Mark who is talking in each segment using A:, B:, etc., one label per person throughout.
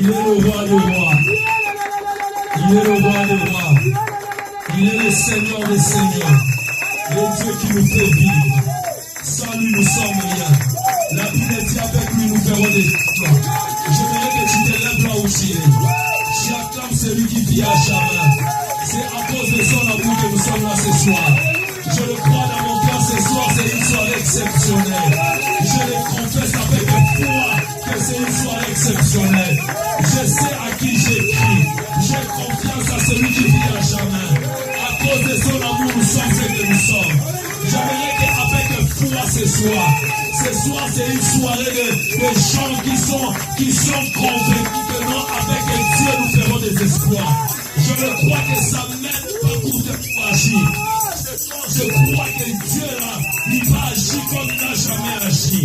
A: Il est le roi des rois. Il est le roi des rois. Il est le Seigneur des seigneurs. Le Dieu qui nous fait vivre. Sans lui, nous sommes rien. La Bible dit avec lui, nous ferons des exploits. J'aimerais que tu te lèves là où tu es. J'acclame celui qui vit à jamais. C'est à cause de son amour que nous sommes là ce soir. Je le crois dans mon cœur ce soir, c'est une soirée exceptionnelle. Je le confesse avec foi que c'est une soirée exceptionnelle. Je sais à qui j'écris. J'ai confiance à celui qui vit à jamais. À cause de son amour, nous sommes ce que nous sommes. J'aimerais qu'avec foi ce soir c'est une soirée de gens qui sont convaincus que non, avec Dieu nous ferons des espoirs. Je le crois que ça mène beaucoup de magie. Je crois que Dieu là, il va agir comme il n'a jamais agi.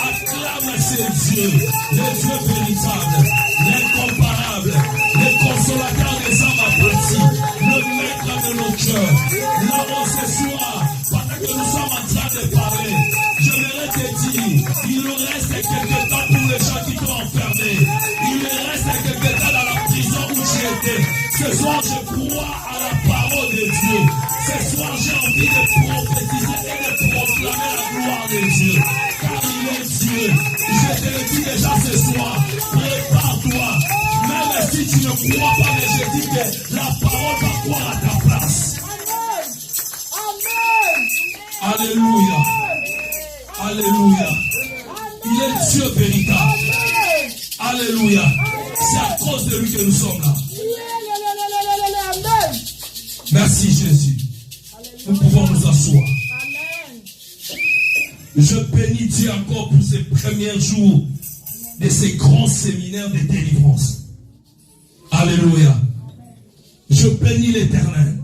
A: Acclame ce Dieu, le Dieu véritable, l'incomparable, le consolateur des âmes abattues, le maître de nos cœurs. Là-bas ce soir, pendant que nous sommes en train de parler, j'aimerais te dire, il nous reste quelques temps pour les gens qui t'ont enfermé. Il nous reste quelques temps dans la prison où tu étais. Ce soir, je crois à la parole de Dieu. Ce soir, j'ai envie de prophétiser et de proclamer la gloire de Dieu. Car il est Dieu. Je te le dis déjà ce soir. Prépare-toi. Même si tu ne crois pas, mais je dis que la parole va croire à ta place. Alléluia. Alléluia. Il est Dieu véritable. Alléluia. C'est à cause de lui que nous sommes là. Merci Jésus. Nous pouvons nous asseoir. Je bénis Dieu encore pour ces premiers jours de ces grands séminaires de délivrance. Alléluia. Je bénis l'Éternel.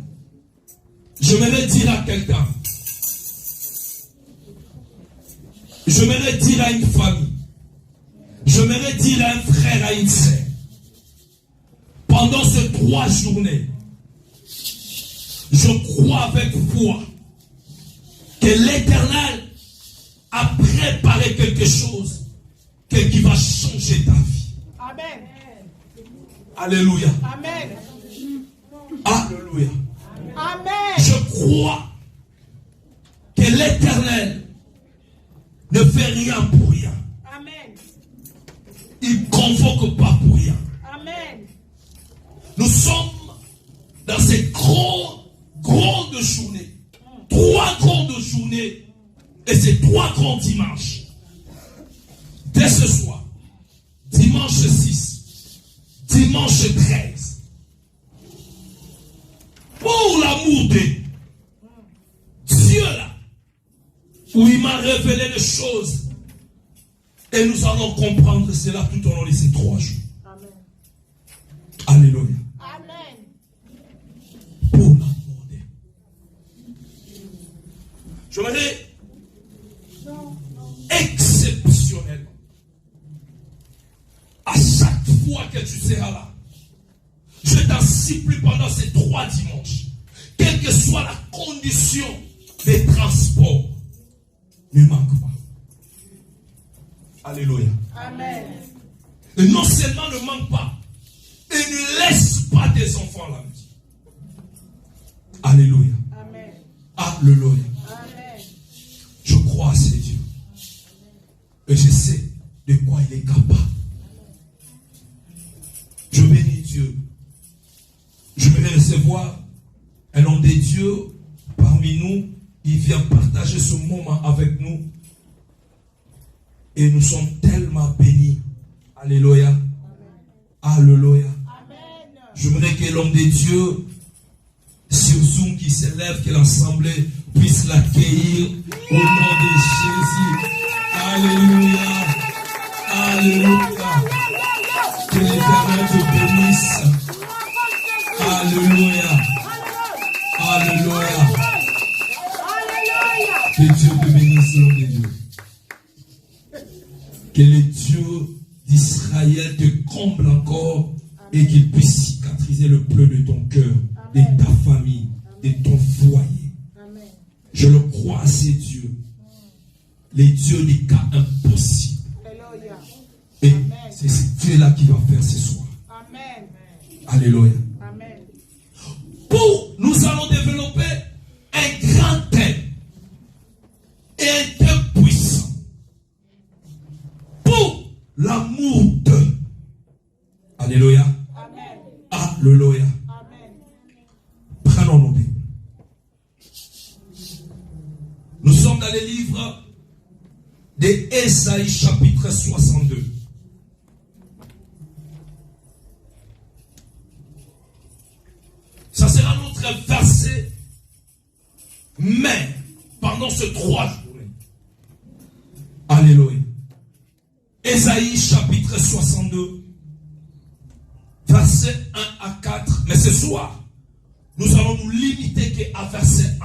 A: Je vais dire à quelqu'un. Je vais dire à une famille. Je vais dire à un frère, à une sœur. Pendant ces 3 journées, je crois avec foi que l'Éternel a préparé quelque chose qui va changer ta vie.
B: Amen.
A: Alléluia.
B: Amen.
A: Alléluia.
B: Amen.
A: Je crois que l'Éternel ne fait rien pour rien.
B: Amen.
A: Il ne convoque pas pour rien.
B: Amen.
A: Nous sommes dans ces grandes journées. 3 grandes journées. Et c'est 3 grands dimanches. Dès ce soir, dimanche 6, dimanche 13. Pour l'amour de Dieu là, où il m'a révélé les choses. Et nous allons comprendre cela tout au long de ces 3 jours.
B: Amen.
A: Alléluia.
B: Amen.
A: Pour l'amour de je me dis exceptionnellement. À chaque fois que tu seras là, je t'en supplie pendant ces 3 dimanches, quelle que soit la condition des transports, ne manque pas. Alléluia.
B: Amen.
A: Et non seulement ne manque pas, et ne laisse pas tes enfants à la maison. Alléluia.
B: Amen.
A: Alléluia.
B: Amen.
A: Je crois à ce Dieu. Et je sais de quoi il est capable. Je bénis Dieu. Je vais recevoir un homme de Dieu parmi nous. Il vient partager ce moment avec nous. Et nous sommes tellement bénis. Alléluia. Amen. Alléluia.
B: Amen.
A: J'aimerais que l'homme de Dieu sur Zoom qui s'élève, que l'assemblée puisse l'accueillir au nom de Jésus. Alléluia. Alléluia. Que l'Éternel te bénisse. Alléluia. Alléluia. Que Dieu te bénisse, l'homme de Dieu. Que le Dieu d'Israël te comble encore et qu'il puisse cicatriser le pleu de ton cœur, de ta famille, de ton foyer.
B: Amen.
A: Je le crois à ces dieux. Les dieux des cas impossibles.
B: Alléluia.
A: Et C'est Dieu-là qui va faire ce soir.
B: Amen.
A: Alléluia.
B: Amen.
A: Nous allons développer un grand thème. Et un thème puissant. Pour l'amour de. Alléluia.
B: Amen.
A: Alléluia.
B: Amen.
A: Prenons nos Bibles. Nous sommes dans les livres d'Ésaïe chapitre 62. Ça sera notre verset, mais pendant ces 3 journées. Alléluia. Ésaïe chapitre 62, verset 1 à 4. Mais ce soir, nous allons nous limiter qu'à verset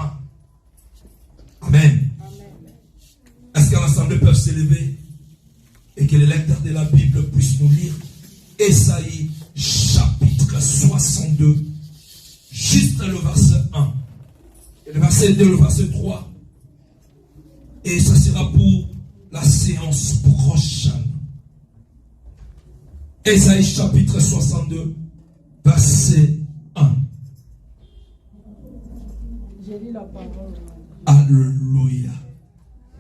A: 1. Amen. Est-ce que l'ensemble peuvent s'élever et que les lecteurs de la Bible puissent nous lire Ésaïe chapitre 62, juste le verset 1, et le verset 2, le verset 3, et ça sera pour la séance prochaine. Ésaïe chapitre 62, verset 1.
C: J'ai lu la parole.
A: Alléluia.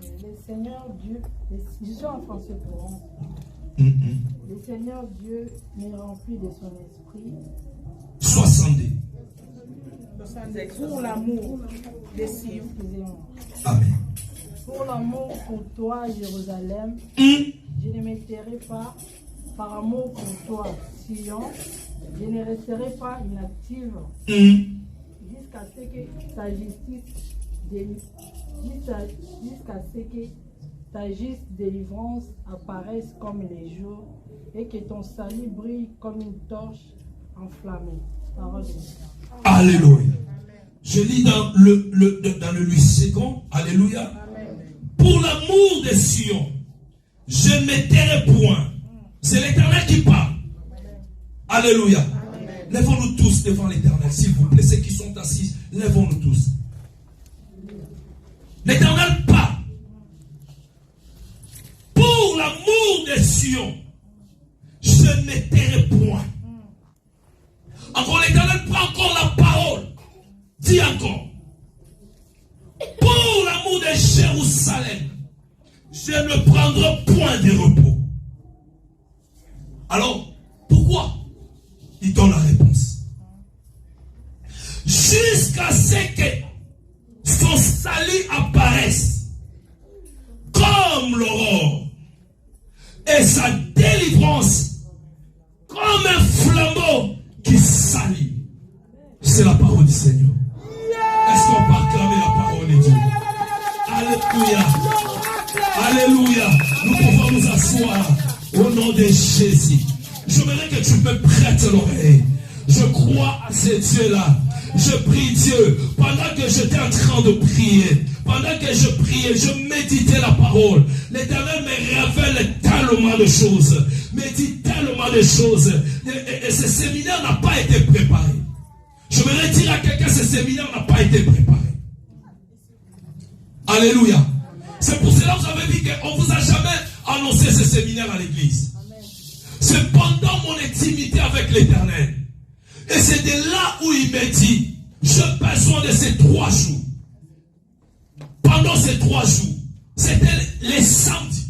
C: Le Seigneur Dieu, je suis en français courant. Le Seigneur Dieu m'est rempli de son esprit.
A: 62.
B: Pour l'amour de Sion.
C: Excusez-moi.
A: Amen.
C: Pour l'amour pour toi, Jérusalem, je ne me tairai pas. Par amour pour toi, Sion, je ne resterai pas inactive jusqu'à ce que ta juste délivrance apparaisse comme les jours et que ton salut brille comme une torche enflammée. Parole de Dieu.
A: Alléluia. Je lis dans le 8 secondes. Alléluia. Pour l'amour de Sion, je ne me tairai point. C'est l'Éternel qui parle. Alléluia. Lèvons-nous tous devant l'Éternel, s'il vous plaît. Ceux qui sont assis, lèvons-nous tous. L'Éternel parle. Pour l'amour de Sion, je ne me tairai point. Encore l'Éternel prend encore la parole. Dis encore. Pour l'amour de Jérusalem, je ne prendrai point de repos. Alors, pourquoi? Il donne la réponse. Jusqu'à ce que son salut apparaisse comme l'aurore et sa délivrance comme un flambeau qui s'allume. C'est la parole du Seigneur. Est-ce qu'on peut acclamer la parole de Dieu? Alléluia. Alléluia. Nous pouvons nous asseoir au nom de Jésus. J'aimerais que tu me prêtes l'oreille. Je crois à ce Dieu-là. Je prie Dieu. Pendant que j'étais en train de prier, pendant que je priais, je méditais la parole. L'Éternel me révèle tellement de choses. Me dit tellement de choses. Et ce séminaire n'a pas été préparé. Je voudrais dire à quelqu'un, ce séminaire n'a pas été préparé. Alléluia. C'est pour cela que vous avez dit qu'on ne vous a jamais annoncé ce séminaire à l'église. C'est pendant mon intimité avec l'Éternel. Et c'est de là où il m'a dit, j'ai besoin de ces 3 jours. Pendant ces 3 jours, c'était les samedis.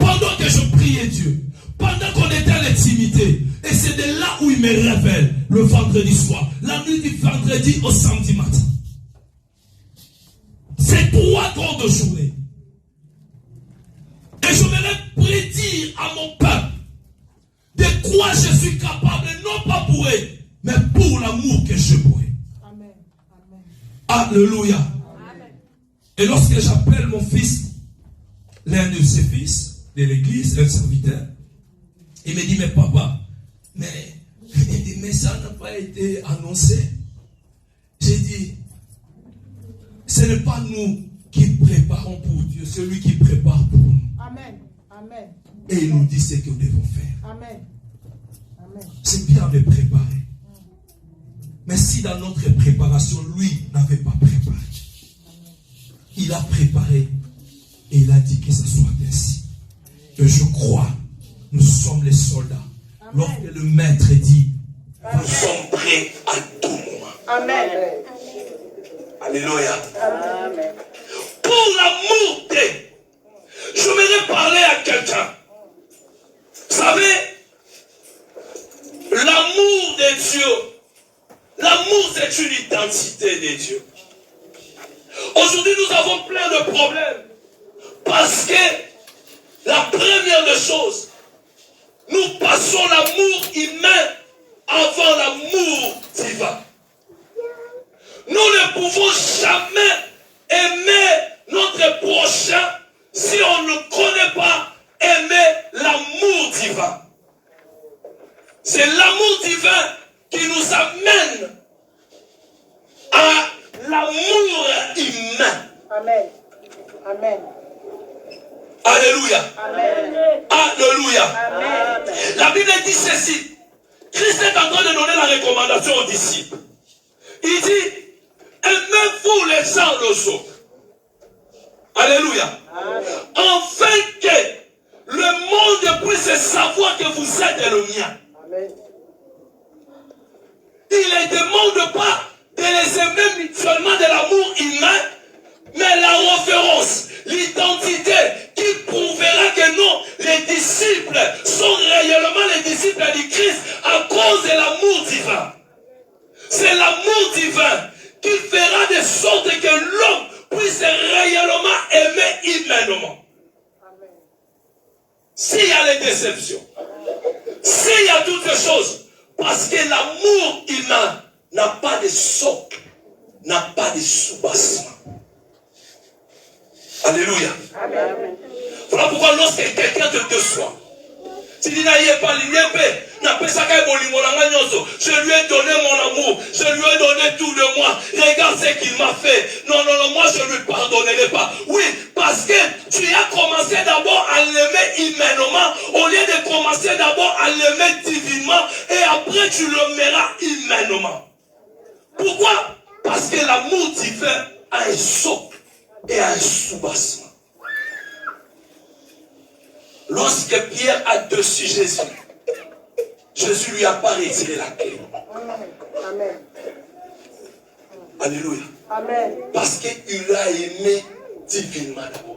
A: Pendant que je priais Dieu, pendant qu'on était en intimité, et c'est de là où il me révèle le vendredi soir, la nuit du vendredi au samedi matin. C'est 3 grandes journées. Et je voudrais prédire à mon peuple de quoi je suis capable, non pas pour eux, mais pour l'amour que je pour eux.
B: Amen. Amen.
A: Alléluia.
B: Amen.
A: Et lorsque j'appelle mon fils, l'un de ses fils de l'église, un serviteur, il me dit, mais papa, mais ça n'a pas été annoncé. J'ai dit, ce n'est pas nous qui préparons pour Dieu, c'est lui qui prépare pour nous.
B: Amen. Amen.
A: Et il nous dit ce que nous devons faire.
B: Amen. Amen.
A: C'est bien de préparer. Mais si dans notre préparation, lui n'avait pas préparé, il a préparé et il a dit que ce soit ainsi. Et je crois nous sommes les soldats. Lorsque le maître dit, nous sommes prêts à tout moment.
B: Amen.
A: Alléluia. Amen. Pour l'amour de, j'aimerais parler à quelqu'un. Vous savez, l'amour de Dieu, l'amour c'est une identité de Dieu. Aujourd'hui nous avons plein de problèmes parce que la première des choses, nous passons l'amour humain avant l'amour divin. Nous ne pouvons jamais aimer notre prochain si on ne connaît pas aimer l'amour divin. C'est l'amour divin qui nous amène à l'amour humain.
B: Amen. Amen.
A: Alléluia.
B: Amen.
A: Alléluia.
B: Amen.
A: La Bible dit ceci. Christ est en train de donner la recommandation aux disciples. Il dit, aimez-vous les uns les autres. Alléluia. Afin que le monde puisse savoir que vous êtes le mien.
B: Amen.
A: Il ne demande pas de les aimer mutuellement de l'amour humain, mais la référence, l'identité qui prouvera que non, les disciples sont réellement les disciples du Christ à cause de l'amour divin. C'est l'amour divin qui fera de sorte que l'homme puisse réellement aimer humainement. S'il y a les déceptions, s'il y a toutes les choses, parce que l'amour humain n'a pas de socle, n'a pas de soubassement. Alléluia.
B: Amen.
A: Voilà pourquoi lorsque quelqu'un te déçoit, tu dis, je lui ai donné mon amour, je lui ai donné tout de moi, regarde ce qu'il m'a fait. Non, non, non, moi je ne lui pardonnerai pas. Oui, parce que tu as commencé d'abord à l'aimer humainement, au lieu de commencer d'abord à l'aimer divinement, et après tu l'aimeras humainement. Pourquoi? Parce que l'amour divin a un socle et un soubassement. Lorsque Pierre a dessus Jésus, Jésus lui a pas retiré la clé.
B: Amen.
A: Alléluia.
B: Amen.
A: Parce qu'il a aimé divinement d'abord.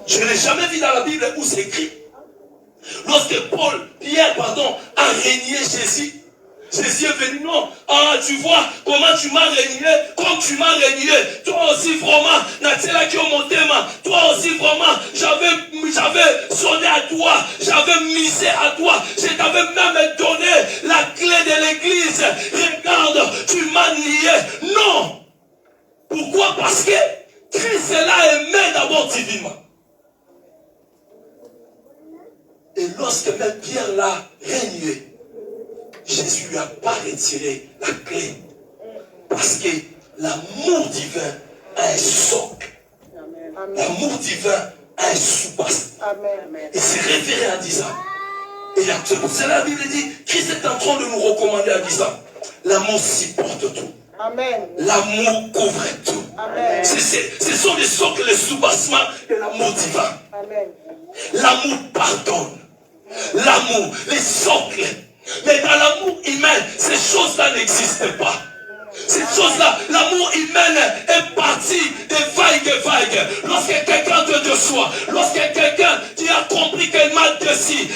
A: Je n'ai jamais vu dans la Bible où c'est écrit. Lorsque Pierre a régné Jésus, Jésus est venu, non. Ah, tu vois comment tu m'as régné, comme tu m'as régné. Toi aussi, vraiment, Nathalie qui est monté, toi aussi, vraiment, j'avais sonné à toi, j'avais misé à toi, je t'avais même donné la clé de l'église. Regarde, tu m'as nié. Non. Pourquoi? Parce que Christ l'a aimé d'abord divinement. Et lorsque même Pierre l'a régné, Jésus ne lui a pas retiré la clé. Parce que l'amour divin a un socle. L'amour divin a un soubassement. Et c'est révéré en disant. Et c'est pour cela la Bible dit, Christ est en train de nous recommander en disant, l'amour supporte tout.
B: Amen.
A: L'amour couvre tout.
B: Amen.
A: Ce sont les socles, les soubassements de l'amour divin.
B: Amen.
A: L'amour pardonne. L'amour, les socles. Mais dans l'amour humain, ces choses-là n'existent pas. Ces choses-là, l'amour humain est parti de vagues. Lorsque quelqu'un te déçoit, lorsque quelqu'un, tu as compris qu'elle m'a déçu,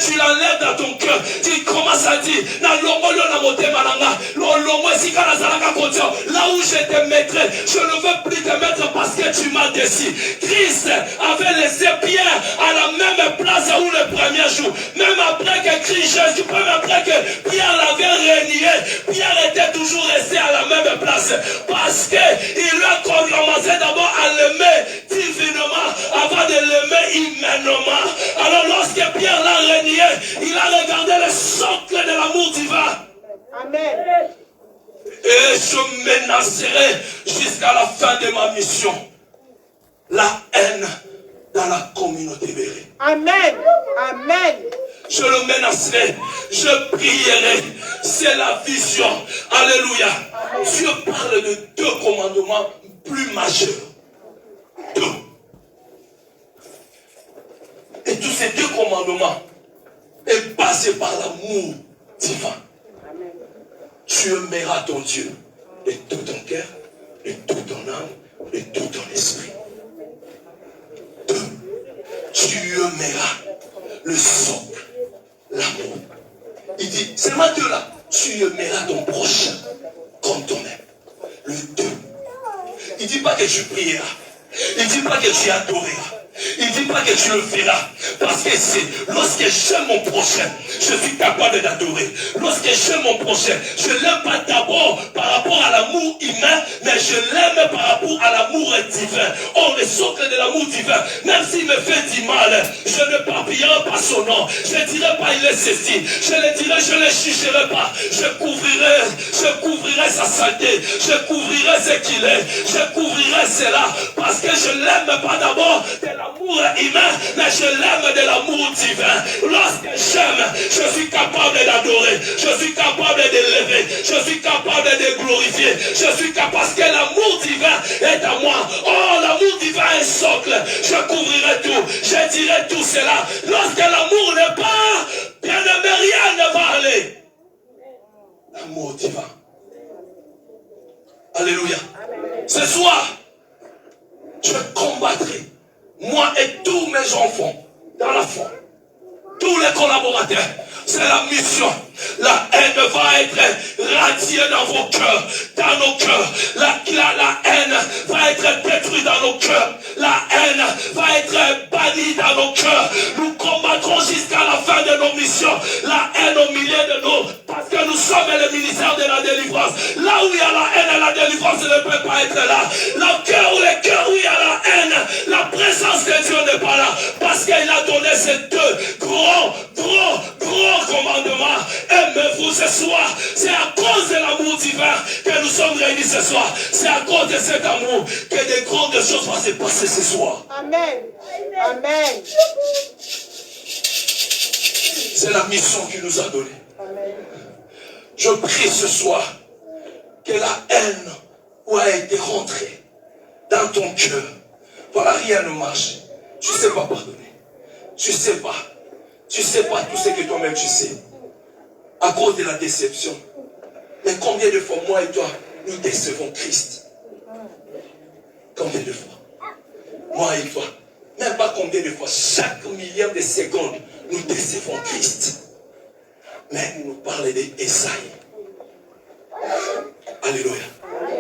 A: tu l'enlèves dans ton cœur, tu commences à dire, là où je te mettrai, je ne veux plus te mettre parce que tu m'as déçu. Christ avait laissé Pierre à la même place où le premier jour. Même après que Christ Jésus, même après que Pierre l'avait régné, Pierre était toujours resté à la même place. Parce qu'il a commencé d'abord à l'aimer divinement avant de l'aimer humainement. Alors lorsque Pierre l'a régné, il a regardé le socle de l'amour divin.
B: Amen.
A: Et je menacerai jusqu'à la fin de ma mission la haine dans la communauté bénie.
B: Amen. Amen.
A: Je le menacerai, je prierai. C'est la vision. Alléluia. Dieu parle de deux commandements plus majeurs. Deux. ces 2 commandements est basé par l'amour divin. Tu aimeras ton Dieu de tout ton cœur, de toute ton âme, de tout ton esprit. 2. Tu aimeras le socle, l'amour. Il dit, seulement 2 là, tu aimeras ton prochain comme toi-même. Le 2. Il ne dit pas que tu prieras. Il ne dit pas que tu adoreras. Il ne dit pas que tu le feras. Parce que c'est lorsque j'aime mon prochain, je suis capable d'adorer. Lorsque j'aime mon prochain, je ne l'aime pas d'abord par rapport à l'amour humain, mais je l'aime par rapport à l'amour divin. Or, le socle de l'amour divin, même s'il me fait du mal, je ne parpillerai pas son nom. Je ne dirai pas il est ceci. Je le dirai, je ne le jugerai pas. Je couvrirai sa saleté. Je couvrirai ce qu'il est. Je couvrirai cela. Parce que je ne l'aime pas d'abord de l'amour humain, mais je l'aime de l'amour divin. Lorsque j'aime, je suis capable d'adorer. Je suis capable d'élever. Je suis capable de glorifier. Je suis capable parce que l'amour divin est à moi. Oh, l'amour divin est socle. Je couvrirai tout. Je dirai tout cela. Lorsque l'amour n'est pas, bien aimé, rien ne va aller. L'amour divin. Alléluia. Ce soir, je combattrai, moi et tous mes enfants, dans la foi, tous les collaborateurs. C'est la mission. La haine va être radiée dans vos cœurs, dans nos cœurs. La haine va être détruite dans nos cœurs. La haine va être bannie dans nos cœurs. Nous combattrons jusqu'à la fin de nos missions. La haine au milieu de nous, parce que nous sommes le ministère de la délivrance. Là où il y a la haine, la délivrance ne peut pas être là. Le cœur où il y a la haine, la présence de Dieu n'est pas là. Parce qu'il a donné ces 2 grands commandements. Aimez-vous ce soir. C'est à cause de l'amour divin que nous sommes réunis ce soir. C'est à cause de cet amour que des grandes choses vont se passer ce soir.
B: Amen. Amen.
A: C'est la mission qu'il nous a donnée.
B: Amen.
A: Je prie ce soir que la haine a été rentrée dans ton cœur. Voilà, rien ne marche. Tu ne sais pas pardonner. Tu ne sais pas. Tu ne sais pas tout ce que toi-même tu sais. À cause de la déception. Mais combien de fois, moi et toi, nous décevons Christ? Combien de fois? Moi et toi. Même pas combien de fois. Chaque milliard de secondes, nous décevons Christ. Mais nous parlons d'Esaïe. Alléluia.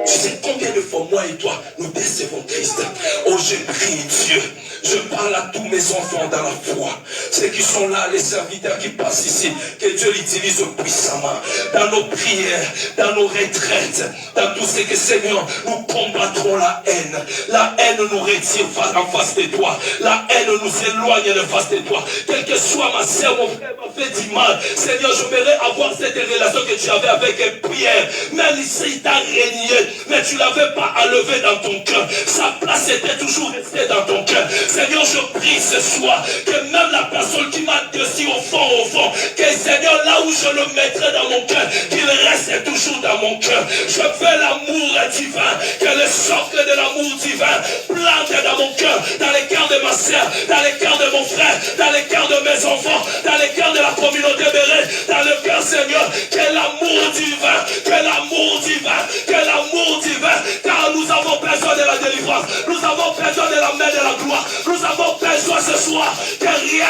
A: Tu sais combien de fois moi et toi nous décevons Christ. Oh, je prie Dieu. Je parle à tous mes enfants dans la foi. Ceux qui sont là, les serviteurs qui passent ici. Que Dieu l'utilise puissamment. Dans nos prières, dans nos retraites, dans tout ce que Seigneur, nous combattrons la haine. La haine nous retire en face de toi. La haine nous éloigne de face de toi. Quelle que soit ma soeur, mon frère m'a fait du mal. Seigneur, j'aimerais avoir cette relation que tu avais avec Pierre. Même ici, il t'a régné. Mais tu ne l'avais pas enlevé dans ton cœur. Sa place était toujours restée dans ton cœur. Seigneur, je prie ce soir que même la personne qui m'a déçu au fond, que Seigneur, là où je le mettrai dans mon cœur, qu'il reste toujours dans mon cœur. Je fais l'amour divin, que le socle de l'amour divin plante dans mon cœur, dans les cœurs de ma soeur, dans les cœurs de mon frère, dans les cœurs de mes enfants, dans les cœurs de la communauté bérénée, dans le cœur, Seigneur, que l'amour divin, que l'amour divin, que l'amour divin, car nous avons besoin de la délivrance, nous avons besoin de la main de la gloire, nous avons besoin ce soir que rien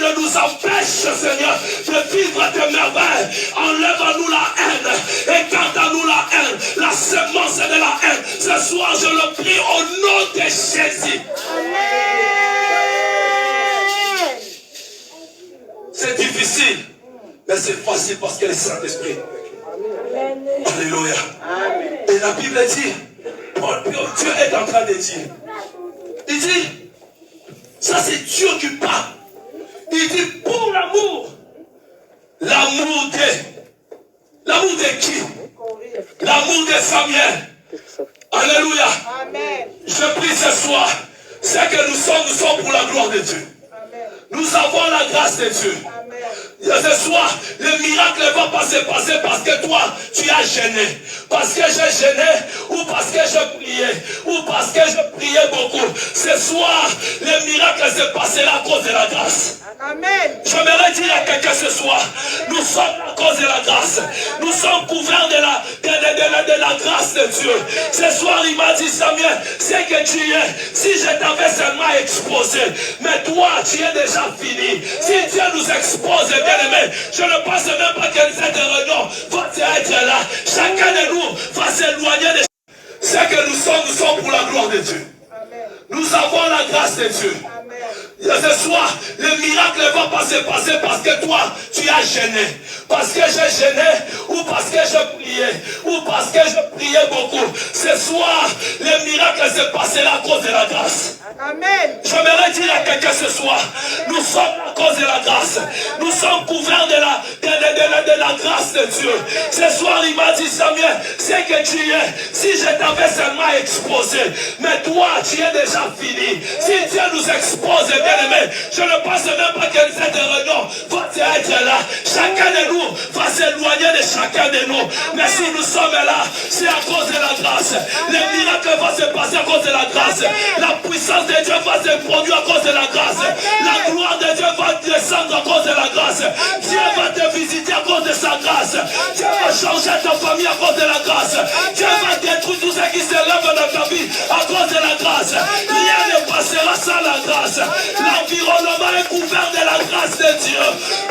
A: ne nous empêche, Seigneur, de vivre tes merveilles. Enlève à nous la haine, écarte à nous la haine, la semence de la haine. Ce soir, je le prie au nom de Jésus.
B: Amen.
A: C'est difficile, mais c'est facile parce que le Saint-Esprit. Alléluia.
B: Amen.
A: Et la Bible dit, Dieu est en train de dire, il dit, ça c'est Dieu qui parle. Il dit pour l'amour. L'amour de qui? L'amour de Samuel. Alléluia.
B: Amen.
A: Je prie ce soir, c'est que nous sommes pour la gloire de Dieu.
B: Amen.
A: Nous avons la grâce de Dieu.
B: Amen.
A: Ce soir, le miracle ne va pas se passer parce que toi, tu as gêné. parce que j'ai gêné, ou parce que je priais, ou parce que je priais beaucoup. Ce soir, le miracle s'est passé à cause de la grâce.
B: Amen.
A: J'aimerais dire à quelqu'un ce soir, nous sommes à cause de la grâce. Nous sommes couverts de la grâce de Dieu. Ce soir, il m'a dit, Samuel, c'est que tu es, si je t'avais seulement exposé, mais toi, tu es déjà fini. Si Dieu nous expose, bien aimé, je ne pense même pas que cette réunion va être là. Chacun de nous va s'éloigner de ce que nous sommes pour la gloire de Dieu. Nous avons la grâce de Dieu. Ce soir, le miracle ne va pas se passer parce que toi, tu as gêné. Parce que j'ai gêné, ou parce que je priais, ou parce que je priais beaucoup. Ce soir, le miracle s'est passé à cause de la grâce.
B: Amen.
A: J'aimerais dire à quelqu'un ce soir, nous sommes à cause de la grâce. Nous sommes couverts de la grâce de Dieu. Ce soir, il m'a dit, Samuel, c'est que tu es, si je t'avais seulement exposé, mais toi, tu es déjà fini. Si Dieu nous expose, bien aimé, je ne pense même pas que cette réunion va être là. Chacun de nous va s'éloigner de chacun de nous. Mais si nous sommes là, c'est à cause de la grâce. Le miracle va se passer à cause de la grâce. La puissance de Dieu va se produire à cause de la grâce. La gloire de Dieu va descendre à cause de la grâce. Dieu va te visiter à cause de sa grâce. Dieu va changer ta famille à cause de la grâce. Dieu va détruire tout ce qui se lève dans ta vie à cause de la grâce. Rien ne passera sans la grâce. L'environnement est couvert de la grâce de Dieu.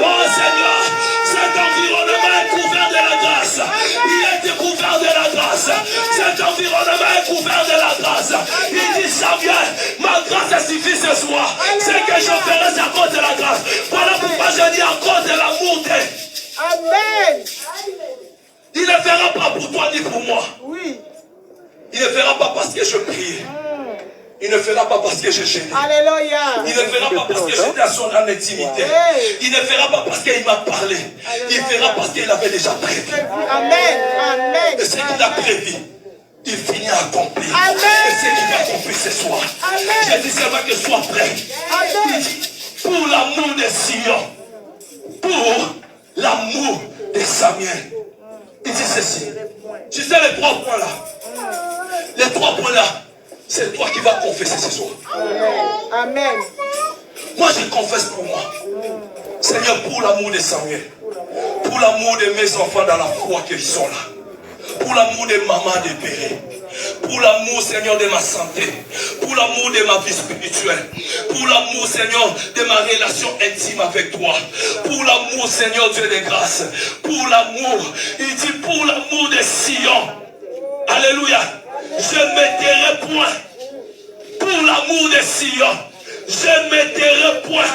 A: Oh Seigneur, cet environnement est couvert de la grâce. Il est couvert de la grâce. Cet environnement est couvert de la grâce. Il dit, Samuel, ma grâce suffit ce soir. C'est que je ferai à cause de la grâce. Voilà pourquoi je dis à cause de l'amour de...
B: Amen.
A: Il ne fera pas pour toi ni pour moi.
B: Oui.
A: Il ne fera pas parce que je prie. Il ne fera pas parce que je gêne.
B: Alléluia.
A: Il ne fera pas parce que j'étais à son intimité. Il ne fera pas parce qu'il m'a parlé. Il fera parce qu'il avait déjà prévu.
B: Amen. Amen.
A: Et ce qu'il a prévu, il finit à accomplir.
B: Amen.
A: Et ce qu'il va accomplir ce soir.
B: Amen.
A: J'ai dit seulement que sois prêt.
B: Amen.
A: Il dit, pour l'amour de Sion, pour l'amour de Samuel. Il dit ceci. Tu sais les 3 points là. Les 3 points là. C'est toi qui vas confesser ce soir.
B: Amen.
A: Moi, je confesse pour moi. Seigneur, pour l'amour de Samuel. Pour l'amour de mes enfants dans la foi qu'ils sont là. Pour l'amour de maman de Péré. Pour l'amour, Seigneur, de ma santé. Pour l'amour de ma vie spirituelle. Pour l'amour, Seigneur, de ma relation intime avec toi. Pour l'amour, Seigneur, Dieu de grâce. Pour l'amour. Il dit pour l'amour de Sion. Alléluia. Je ne me tairai point. Pour l'amour de Sion, je ne me tairai point.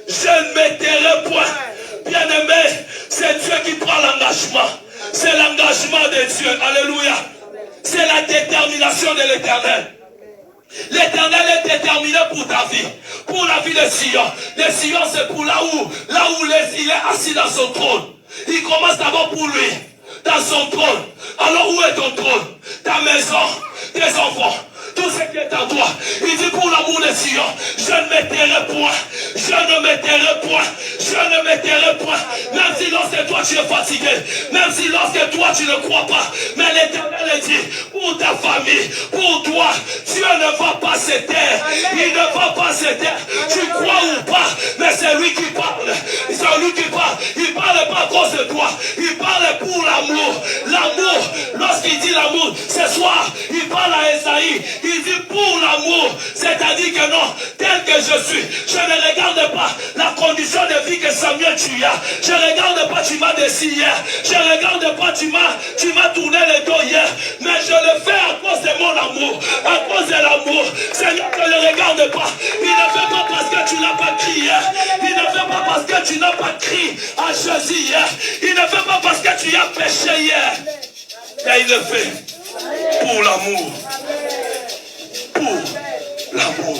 A: Je ne me tairai point. Bien-aimé, c'est Dieu qui prend l'engagement. C'est l'engagement de Dieu. Alléluia. C'est la détermination de l'Éternel. L'Éternel est déterminé pour ta vie. Pour la vie de Sion. Le Sion, c'est pour là où il est assis dans son trône. Il commence d'abord pour lui. Dans son trône. Alors où est ton trône? Ta maison, tes enfants, tout ce qui est à toi. Il dit pour l'amour de Sion, je ne me tairai point. Je ne me tairai point. Je ne me tairai point. Même si lorsque toi tu es fatigué, même si lorsque toi tu ne crois pas, mais l'Éternel dit pour ta famille, pour toi, Dieu ne va pas se taire. Il ne va pas se taire. Tu crois ou pas, mais c'est lui qui parle. C'est lui qui parle. Il ne parle pas à cause de toi. Il parle pour l'amour. L'amour, lorsqu'il dit l'amour, ce soir, il parle à Esaïe. Il dit pour l'amour, c'est-à-dire que non, tel que je suis, je ne regarde pas la condition de vie que Samuel tu as. Je ne regarde pas tu m'as déçu hier. Je ne regarde pas tu m'as tourné le dos hier. Mais je le fais à cause de mon amour. À cause de l'amour. Seigneur, ne le regarde pas. Il ne fait pas parce que tu n'as pas crié hier. Il ne fait pas parce que tu n'as pas crié à Jésus hier. Il ne fait pas parce que tu as péché hier. Mais il le fait pour l'amour. Pour l'amour.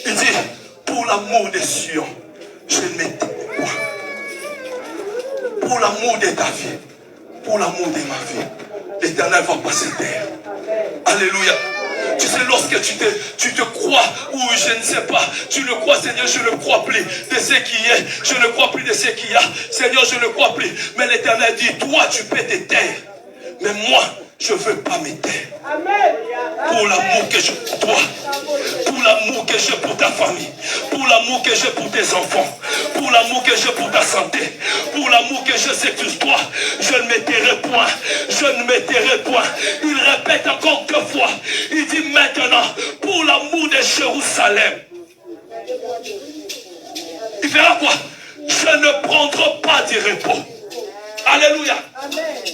A: Il dit, pour l'amour de Sion, je ne m'étais pas. Pour l'amour de ta vie, pour l'amour de ma vie, l'Éternel va pas se taire. Alléluia. Tu sais, lorsque tu te crois, ou je ne sais pas, tu le crois, Seigneur, je ne crois plus de ce qui est, je ne crois plus de ce qu'il y a, Seigneur, je ne crois plus. Mais l'Éternel dit, toi, tu peux te taire.
D: Mais moi, je ne veux pas me taire.
B: Amen.
D: Pour l'amour que j'ai pour toi, pour l'amour que j'ai pour ta famille, pour l'amour que j'ai pour tes enfants, pour l'amour que j'ai pour ta santé, pour l'amour que je sais sur toi, je ne me tairai point, je ne me tairai point. Il répète encore 2 fois, il dit maintenant, pour l'amour de Jérusalem, il fera quoi? Je ne prendrai pas du repos. Alléluia.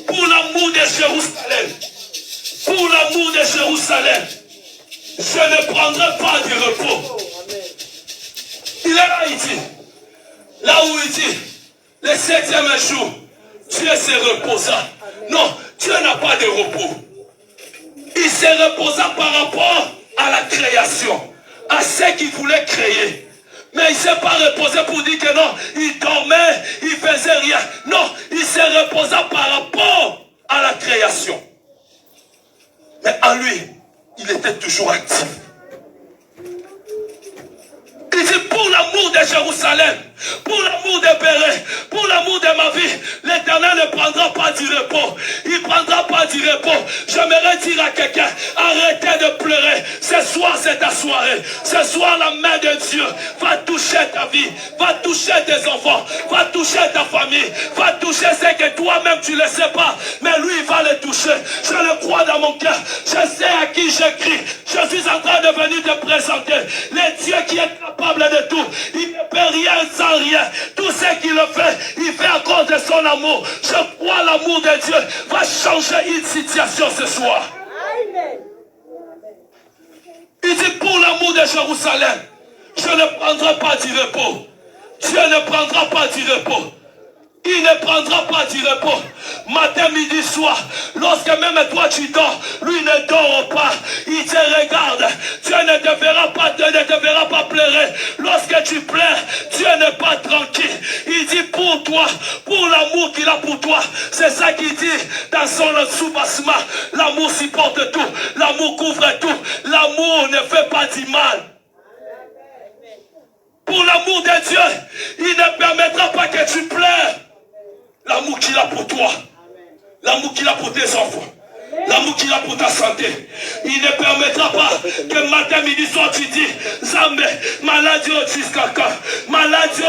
D: Pour l'amour de Jérusalem, pour l'amour de Jérusalem, je ne prendrai pas du repos. Il est là, il dit, là où il dit, le 7e jour, Dieu se reposa. Non, Dieu n'a pas de repos. Il se reposa par rapport à la création, à ce qu'il voulait créer. Mais il ne s'est pas reposé pour dire que non, il dormait, il ne faisait rien. Non, il se reposa par rapport à la création. Mais en lui, il était toujours actif. Il dit pour l'amour de Jérusalem, pour l'amour de Béret, pour l'amour de ma vie, l'Éternel ne prendra pas du repos. Il ne prendra pas du repos. J'aimerais dire à quelqu'un, arrêtez de pleurer. Ce soir, c'est ta soirée. Ce soir, la main de Dieu va toucher ta vie, va toucher tes enfants, va toucher ta famille, va toucher ce que toi-même tu ne le sais pas. Mais lui, il va le toucher. Je le crois dans mon cœur. Je sais à qui j'écris. Je suis en train de venir te présenter le Dieu qui est capable de tout. Il ne peut rien sans rien. Tout ce qu'il fait, il fait à cause de son amour. Je crois l'amour de Dieu va changer une situation ce soir. Il dit pour l'amour de Jérusalem, je ne prendrai pas du repos. Dieu ne prendra pas du repos. Il ne prendra pas du repos. Matin, midi, soir. Lorsque même toi tu dors, lui ne dort pas. Il te regarde. Dieu ne te verra pas pleurer. Lorsque tu pleures, Dieu n'est pas tranquille. Il dit pour toi, pour l'amour qu'il a pour toi. C'est ça qu'il dit dans son soubassement. L'amour supporte tout. L'amour couvre tout. L'amour ne fait pas du mal. Pour l'amour de Dieu, il ne permettra pas que tu pleures. L'amour qu'il a pour toi, l'amour qu'il a pour tes enfants, l'amour qu'il a pour ta santé. Il ne permettra pas que matin, midi, soir, tu dis, Zambé, maladie jusqu'à quand? Maladie,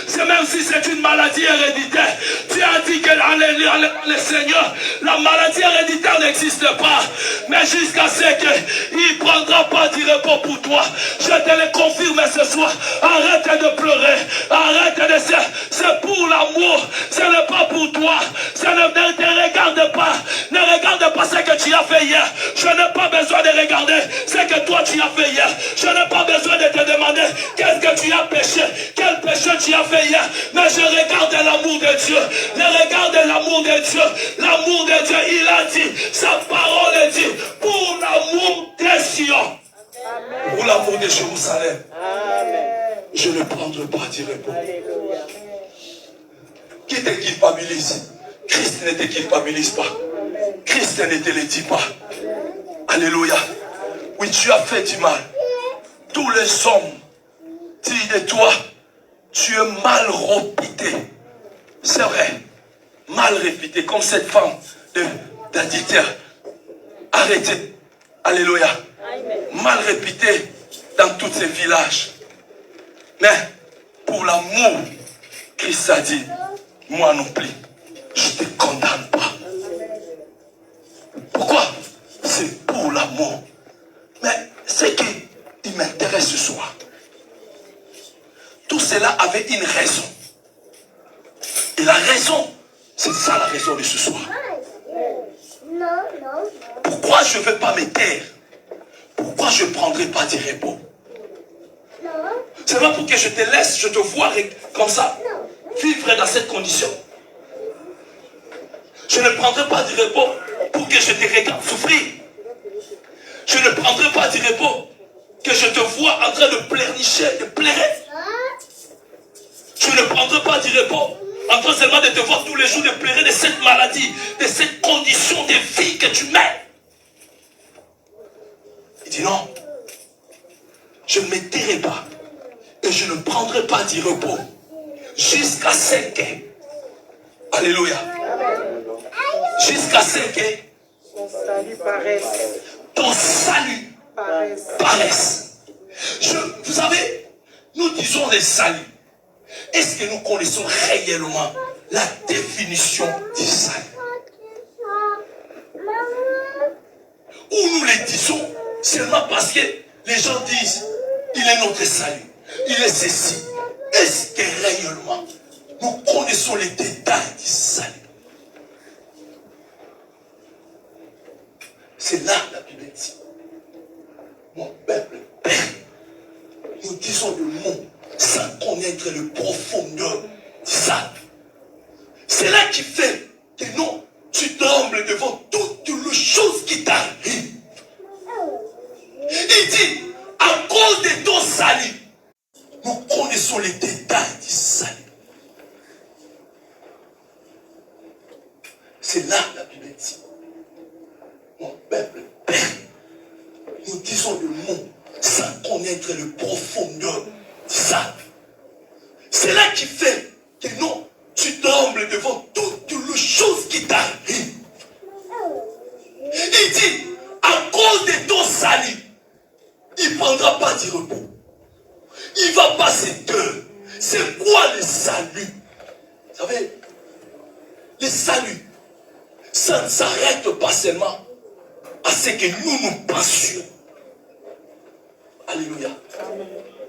D: c'est même si c'est une maladie héréditaire. Tu as dit que le Seigneur, la maladie héréditaire n'existe pas. Mais jusqu'à ce qu'il ne prendra pas du repos pour toi. Je te le confirme ce soir. Arrête de pleurer. Arrête de se... C'est pour l'amour. Ce n'est pas pour toi. Ça ne te regarde pas. Ne regarde pas ce que tu as fait hier. Je n'ai pas besoin de regarder ce que toi tu as fait hier. Je n'ai pas besoin de te demander qu'est-ce que tu as péché. Quel péché tu as fait hier. Mais je regarde l'amour de Dieu. Je regarde l'amour de Dieu. L'amour de Dieu, il a dit. Sa parole dit. Pour l'amour de Sion. Pour l'amour de Jérusalem. Je ne prendrai pas du repos. Qui te culpabilise? Christ ne te culpabilise pas. Christ ne te le dit pas. Alléluia. Oui, tu as fait du mal. Tous les hommes disent de toi, tu es mal réputé. C'est vrai. Mal réputé. Comme cette femme d'additeur. Arrêtez. Alléluia. Mal réputé dans tous ces villages. Mais pour l'amour, Christ a dit, moi non plus, je ne te condamne pas. Pourquoi? C'est pour l'amour. Mais ce qui m'intéresse ce soir, tout cela avait une raison. Et la raison, c'est ça la raison de ce soir. Pourquoi je ne veux pas me taire? Pourquoi je ne prendrai pas du repos? C'est pas pour que je te laisse, je te vois comme ça, vivre dans cette condition. Je ne prendrai pas du repos pour que je te regarde souffrir. Je ne prendrai pas du repos que je te vois en train de pleurnicher, de pleurer. Je ne prendrai pas du repos en train seulement de te voir tous les jours de pleurer de cette maladie, de cette condition de vie que tu mets. Il dit non, je ne me tairai pas et je ne prendrai pas du repos jusqu'à ce que, alléluia, Jusqu'à ce que
B: Son salut paraisse.
D: ton salut paraisse. Vous savez, nous disons le salut. Est-ce que nous connaissons réellement la définition du salut? Ou nous le disons seulement parce que les gens disent il est notre salut, il est ceci. Est-ce que réellement nous connaissons les détails du salut? C'est là la Bible dit, mon peuple perd. Nous disons le mot sans connaître le profondeur du salut. C'est là qui fait que non, tu trembles devant toutes les choses qui t'arrivent. Il dit, à cause de ton salut, nous connaissons les détails du salut. C'est là la Bible dit, mon peuple perd. Nous disons le mot sans connaître le profondeur du salut. C'est là qui fait que non, tu trembles devant toutes les choses qui t'arrivent. Il dit, à cause de ton salut, il ne prendra pas du repos. Il va passer d'heures. C'est quoi le salut? Vous savez, le salut, ça ne s'arrête pas seulement à ce que nous pensions. Alléluia.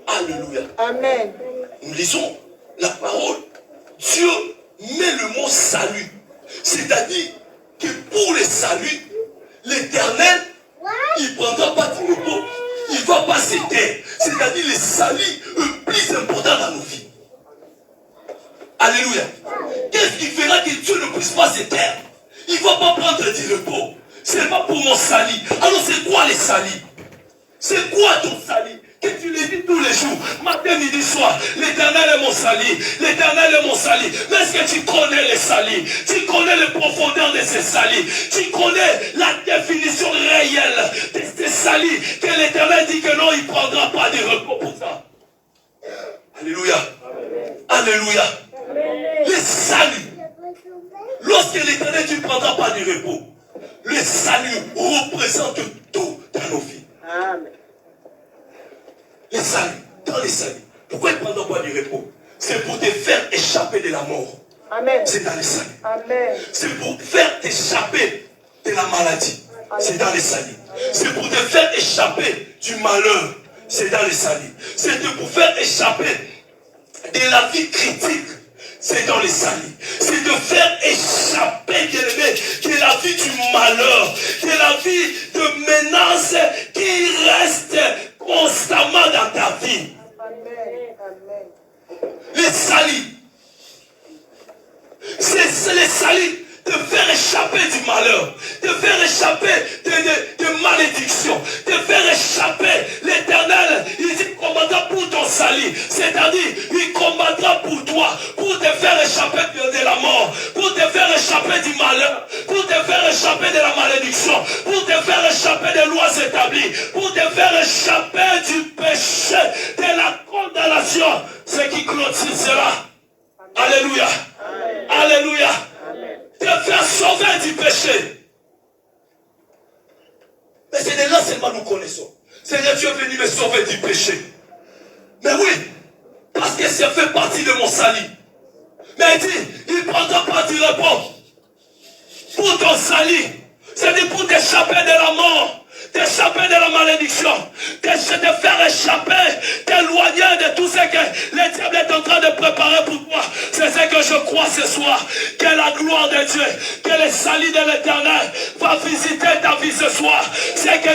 D: Alléluia.
B: Amen.
D: Nous lisons la parole. Dieu met le mot salut. C'est-à-dire que pour le salut, l'Éternel, il ne prendra pas du repos. Il ne va pas s'éteindre. C'est-à-dire le salut est plus important dans nos vies. Alléluia. Qu'est-ce qui fera que Dieu ne puisse pas s'éteindre? Il ne va pas prendre du repos. C'est pas pour mon salut. Alors c'est quoi le salut? C'est quoi ton salut? Que tu le dis tous les jours, matin, midi, soir. L'Éternel est mon salut. L'Éternel est mon salut. Mais est-ce que tu connais le salut? Tu connais les profondeurs de ce salut? Tu connais la définition réelle de ce salut? Que l'Éternel dit que non, il ne prendra pas de repos pour ça. Alléluia. Alléluia. Le salut. Lorsque l'Éternel dit qu'il ne prendra pas de repos, le salut représente tout dans nos vies.
B: Amen.
D: Les saluts, dans les saluts. Pourquoi il ne prendra pas du repos? C'est pour te faire échapper de la mort.
B: Amen.
D: C'est dans les saluts.
B: Amen.
D: C'est pour faire t'échapper de la maladie. C'est dans les saluts. C'est pour te faire échapper du malheur. C'est dans les saluts. C'est pour faire échapper de la vie critique. C'est dans les saluts. C'est de faire échapper, bien-aimé, de la vie du malheur, de la vie de menace qui reste constamment dans ta vie.
B: Amen. Amen.
D: Les saluts. C'est les saluts de faire échapper du malheur, de faire échapper de malédiction, de faire échapper l'Éternel. Il dit combattra pour ton salut, c'est-à-dire il combattra pour toi, pour te faire échapper de la mort, pour te faire échapper du malheur, pour te faire échapper de la malédiction, pour te faire échapper des lois établies, pour te faire échapper du péché, de la condamnation. Ce qui clôture cela. Alléluia. Alléluia. Te faire sauver du péché. Mais c'est de là seulement nous connaissons. Seigneur, Dieu est venu me sauver du péché. Mais oui, parce que ça fait partie de mon salut. Mais il dit, il ne prendra pas du repos pour ton salut. C'est-à-dire pour t'échapper de la mort, t'échapper de la malédiction, te faire échapper, t'éloigner de tout ce que le diable est en train de préparer pour toi. C'est ce que je crois ce soir, que la gloire de Dieu, que le salut de l'Éternel va visiter ta vie ce soir. C'est que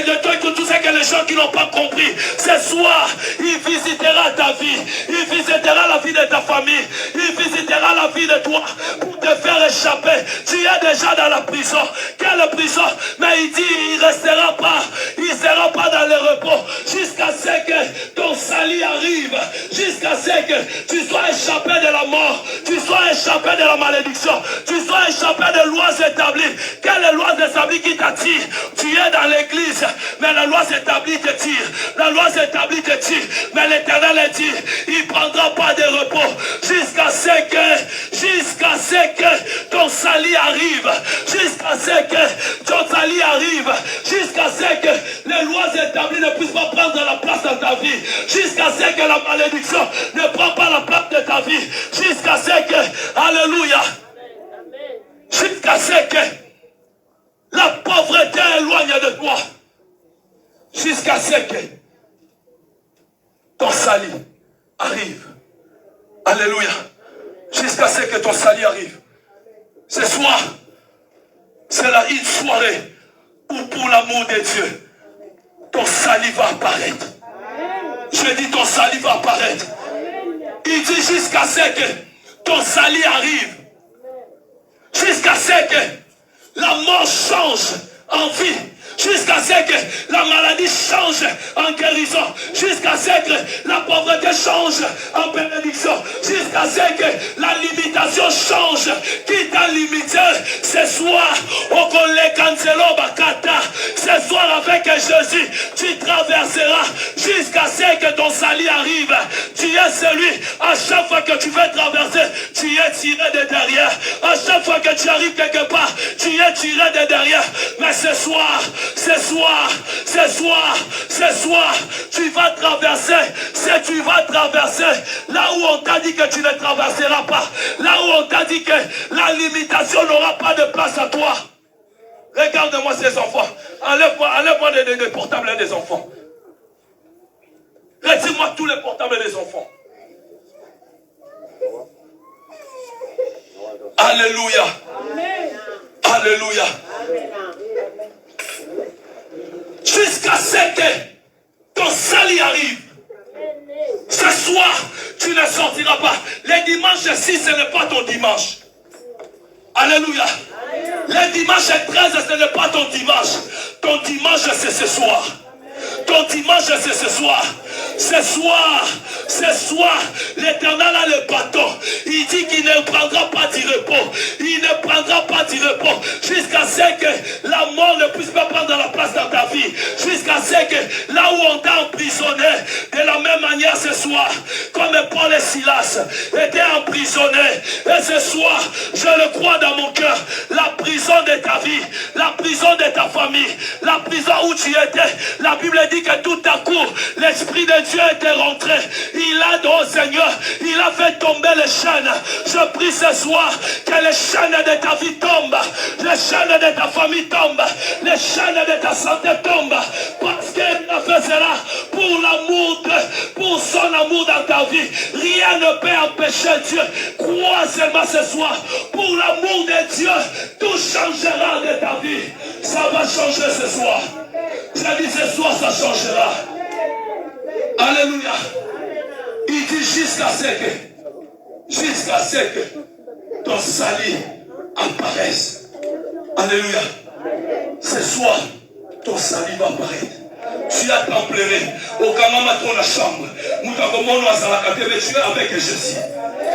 D: tout ce que les gens qui n'ont pas compris, ce soir, il visitera ta vie, il visitera la vie de ta famille, il visitera la vie de toi pour te faire échapper. Tu es déjà dans la prison. Quelle prison? Mais il dit, il ne restera pas. Il ne sera pas dans le repos jusqu'à ce que ton salut arrive, jusqu'à ce que tu sois échappé de la mort, tu sois échappé de la malédiction, tu sois échappé de lois établies. Quelles lois établies qui t'attirent? Tu es dans l'église, mais la loi établie te tire. La loi établie te tire, mais l'Éternel dit, il ne prendra pas de repos jusqu'à ce que ton salut salut arrive, jusqu'à ce que ton salut arrive, jusqu'à ce que les lois établies ne puissent pas prendre la place dans ta vie, jusqu'à ce que la malédiction ne prend pas la place de ta vie, jusqu'à ce que, alléluia, jusqu'à ce que la pauvreté éloigne de toi, jusqu'à ce que ton salut arrive. Alléluia. Jusqu'à ce que ton salut arrive. Ce soir, c'est là une soirée où pour l'amour de Dieu, ton salut va apparaître. Je dis ton salut va apparaître. Il dit jusqu'à ce que ton salut arrive. Jusqu'à ce que la mort change en vie. Jusqu'à ce que la maladie change en guérison. Jusqu'à ce que la pauvreté change en bénédiction. Jusqu'à ce que la limitation change. Qui t'a limité ce soir? Ce soir avec Jésus, tu traverseras jusqu'à ce que ton salut arrive. Tu es celui, à chaque fois que tu veux traverser, tu es tiré de derrière. À chaque fois que tu arrives quelque part, tu es tiré de derrière. Mais ce soir, tu vas traverser. Si tu vas traverser, là où on t'a dit que tu ne traverseras pas, là où on t'a dit que la limitation n'aura pas de place à toi. Regarde-moi ces enfants. Enlève-moi les portables des enfants. Retire-moi tous les portables des enfants. Alléluia. Alléluia. Jusqu'à ce que ton salut arrive. Ce soir, tu ne sortiras pas. Les dimanches 6, ce n'est pas ton dimanche. Alléluia. Les dimanches 13, ce n'est pas ton dimanche. Ton dimanche, c'est ce soir. Ton dimanche, c'est ce soir. Ce soir, l'Éternel a le bâton. Il dit qu'il ne prendra pas du repos. Il ne prendra pas du repos jusqu'à ce que la mort ne puisse pas prendre la place dans ta vie. Jusqu'à ce que là où on t'a emprisonné, de la même manière ce soir, comme Paul et Silas étaient emprisonnés. Et ce soir, je le crois dans mon cœur, la prison de ta vie, la prison de ta famille, la prison où tu étais, la Bible dit que tout à coup, l'Esprit de Dieu était rentré. Il a, oh Seigneur, il a fait tomber les chaînes. Je prie ce soir que les chaînes de ta vie tombent, les chaînes de ta famille tombent, les chaînes de ta santé tombent, parce qu'il a fait cela pour l'amour, pour son amour dans ta vie. Rien ne peut empêcher Dieu. Crois seulement ce soir, pour l'amour de Dieu, tout changera de ta vie. Ça va changer ce soir. J'ai dit ce soir, ça changera. Alléluia. Il dit jusqu'à ce que ton salut apparaisse. Alléluia. Ce soir, ton salut va apparaître. Tu as tempéré au Kanama dans la chambre. Nous tu es avec Jésus.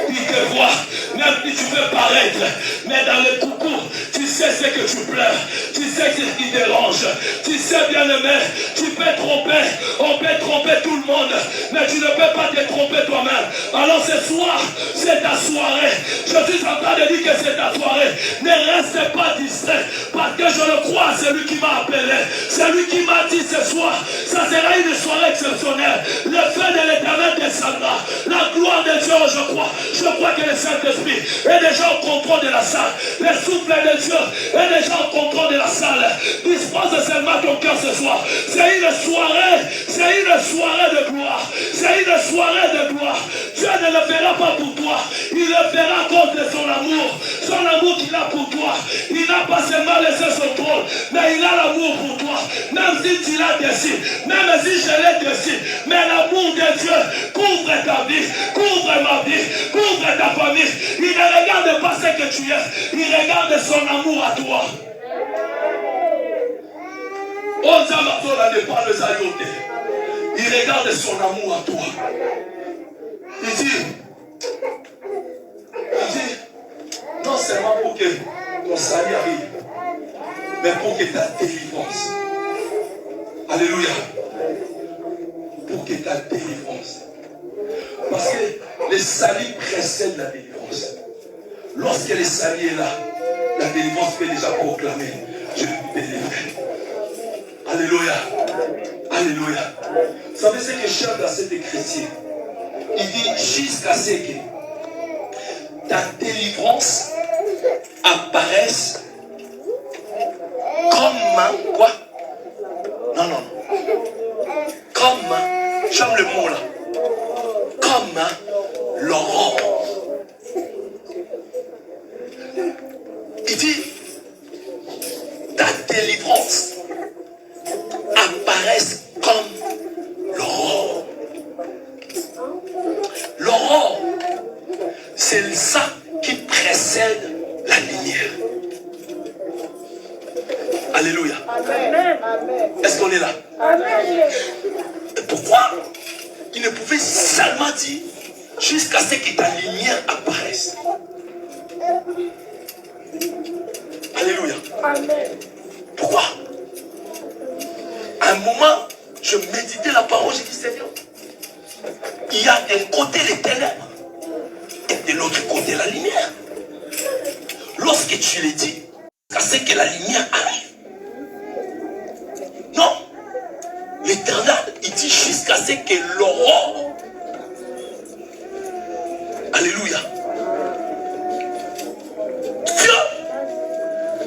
D: Il te voit, même si tu veux paraître, mais dans le coucou, tu sais ce que tu pleures, tu sais ce qui dérange, tu sais bien aimé, tu peux tromper, on peut tromper tout le monde, mais tu ne peux pas te tromper toi-même. Alors ce soir, c'est ta soirée. Je suis en train de dire que c'est ta soirée. Ne reste pas distrait, parce que je le crois, c'est lui qui m'a appelé, c'est lui qui m'a dit ce soir, ça sera une soirée exceptionnelle. Le feu de l'Éternel descendra, la gloire de Dieu, je crois. Je crois que le Saint-Esprit est déjà au contrôle de la salle. Le souffle de Dieu est déjà au contrôle de la salle. Dispose seulement ton cœur ce soir. C'est une soirée de gloire. C'est une soirée de gloire. Dieu ne le fera pas pour toi. Il le fera à cause de son amour qu'il a pour toi. Il n'a pas seulement laissé son trône, mais il a l'amour pour toi. Même si tu l'as déçu, même si je l'ai déçu, mais l'amour de Dieu couvre ta vie, couvre ma vie, couvre ta famille. Il ne regarde pas ce que tu es, il regarde son amour à toi. Il regarde son amour à toi. Il dit, non seulement pour que ton salut arrive, mais pour que ta délivrance. Alléluia. Pour que ta délivrance. Parce que le salut précède la délivrance. Lorsque le salut est là, La délivrance peut déjà proclamer. Je vais te délivrer. Alléluia. Alléluia. Vous savez ce que j'aime dans cet écriture? Il dit jusqu'à ce que ta délivrance apparaisse comme quoi? Non, non, non. Comme, j'aime le mot là. Comme l'aurore. Il dit ta délivrance apparaisse comme l'aurore. L'aurore, c'est ça qui précède la lumière. Alléluia. Est-ce qu'on est là? Et pourquoi il ne pouvait seulement dire jusqu'à ce que ta lumière apparaisse? Alléluia. Pourquoi? À un moment, je méditais la parole, j'ai dit Seigneur, il y a d'un côté les ténèbres et de l'autre côté la lumière. Lorsque tu le dis, c'est que la lumière arrive. Non. L'Éternel, il dit jusqu'à ce que l'aurore. Alléluia. Dieu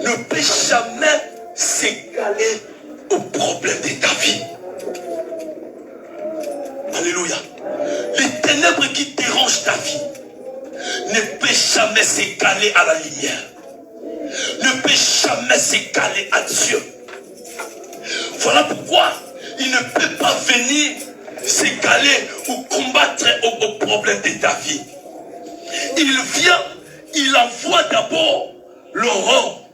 D: ne peut jamais s'égaler au problème de ta vie. Alléluia. Les ténèbres qui dérangent ta vie ne peut jamais s'égaler à la lumière. Ne peut jamais s'égaler à Dieu. Voilà pourquoi il ne peut pas venir s'égaler ou combattre au problème de ta vie. Il vient, il envoie d'abord l'aurore.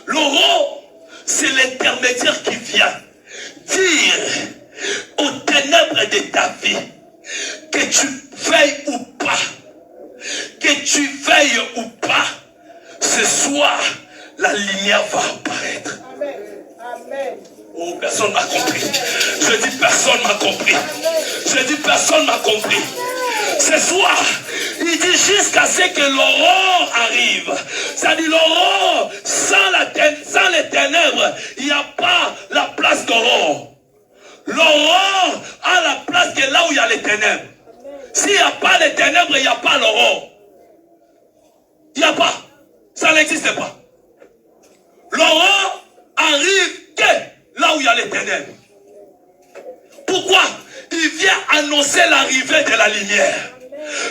D: L'aurore, c'est l'intermédiaire qui vient dire aux ténèbres de ta vie que tu veilles ou pas, que tu veilles ou pas, ce soir, la lumière va apparaître.
B: Amen.
D: Oh, personne m'a compris. Je dis personne m'a compris. Je dis personne m'a compris. Ce soir, il dit jusqu'à ce que l'aurore arrive. C'est-à-dire l'aurore, sans les ténèbres, il n'y a pas la place d'aurore. L'aurore a la place que là où il y a les ténèbres. S'il n'y a pas les ténèbres, il n'y a pas l'aurore. Il n'y a pas. Ça n'existe pas. L'aurore arrive que là où il y a les ténèbres. Pourquoi? Il vient annoncer l'arrivée de la lumière.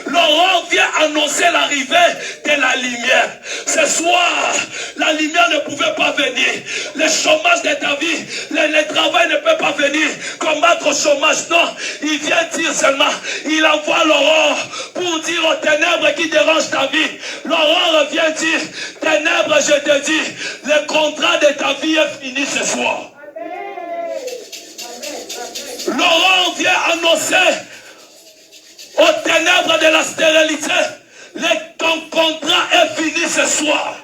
D: L'aurore vient annoncer l'arrivée de la lumière. Ce soir, la lumière ne pouvait pas venir. Le chômage de ta vie, le travail ne peut pas venir combattre le chômage. Non, il vient dire seulement, il envoie l'aurore pour dire aux ténèbres qui dérangent ta vie. L'aurore vient dire, ténèbres, je te dis, le contrat de ta vie est fini ce soir. L'aurore vient annoncer aux ténèbres de la stérilité, ton contrat est fini ce soir.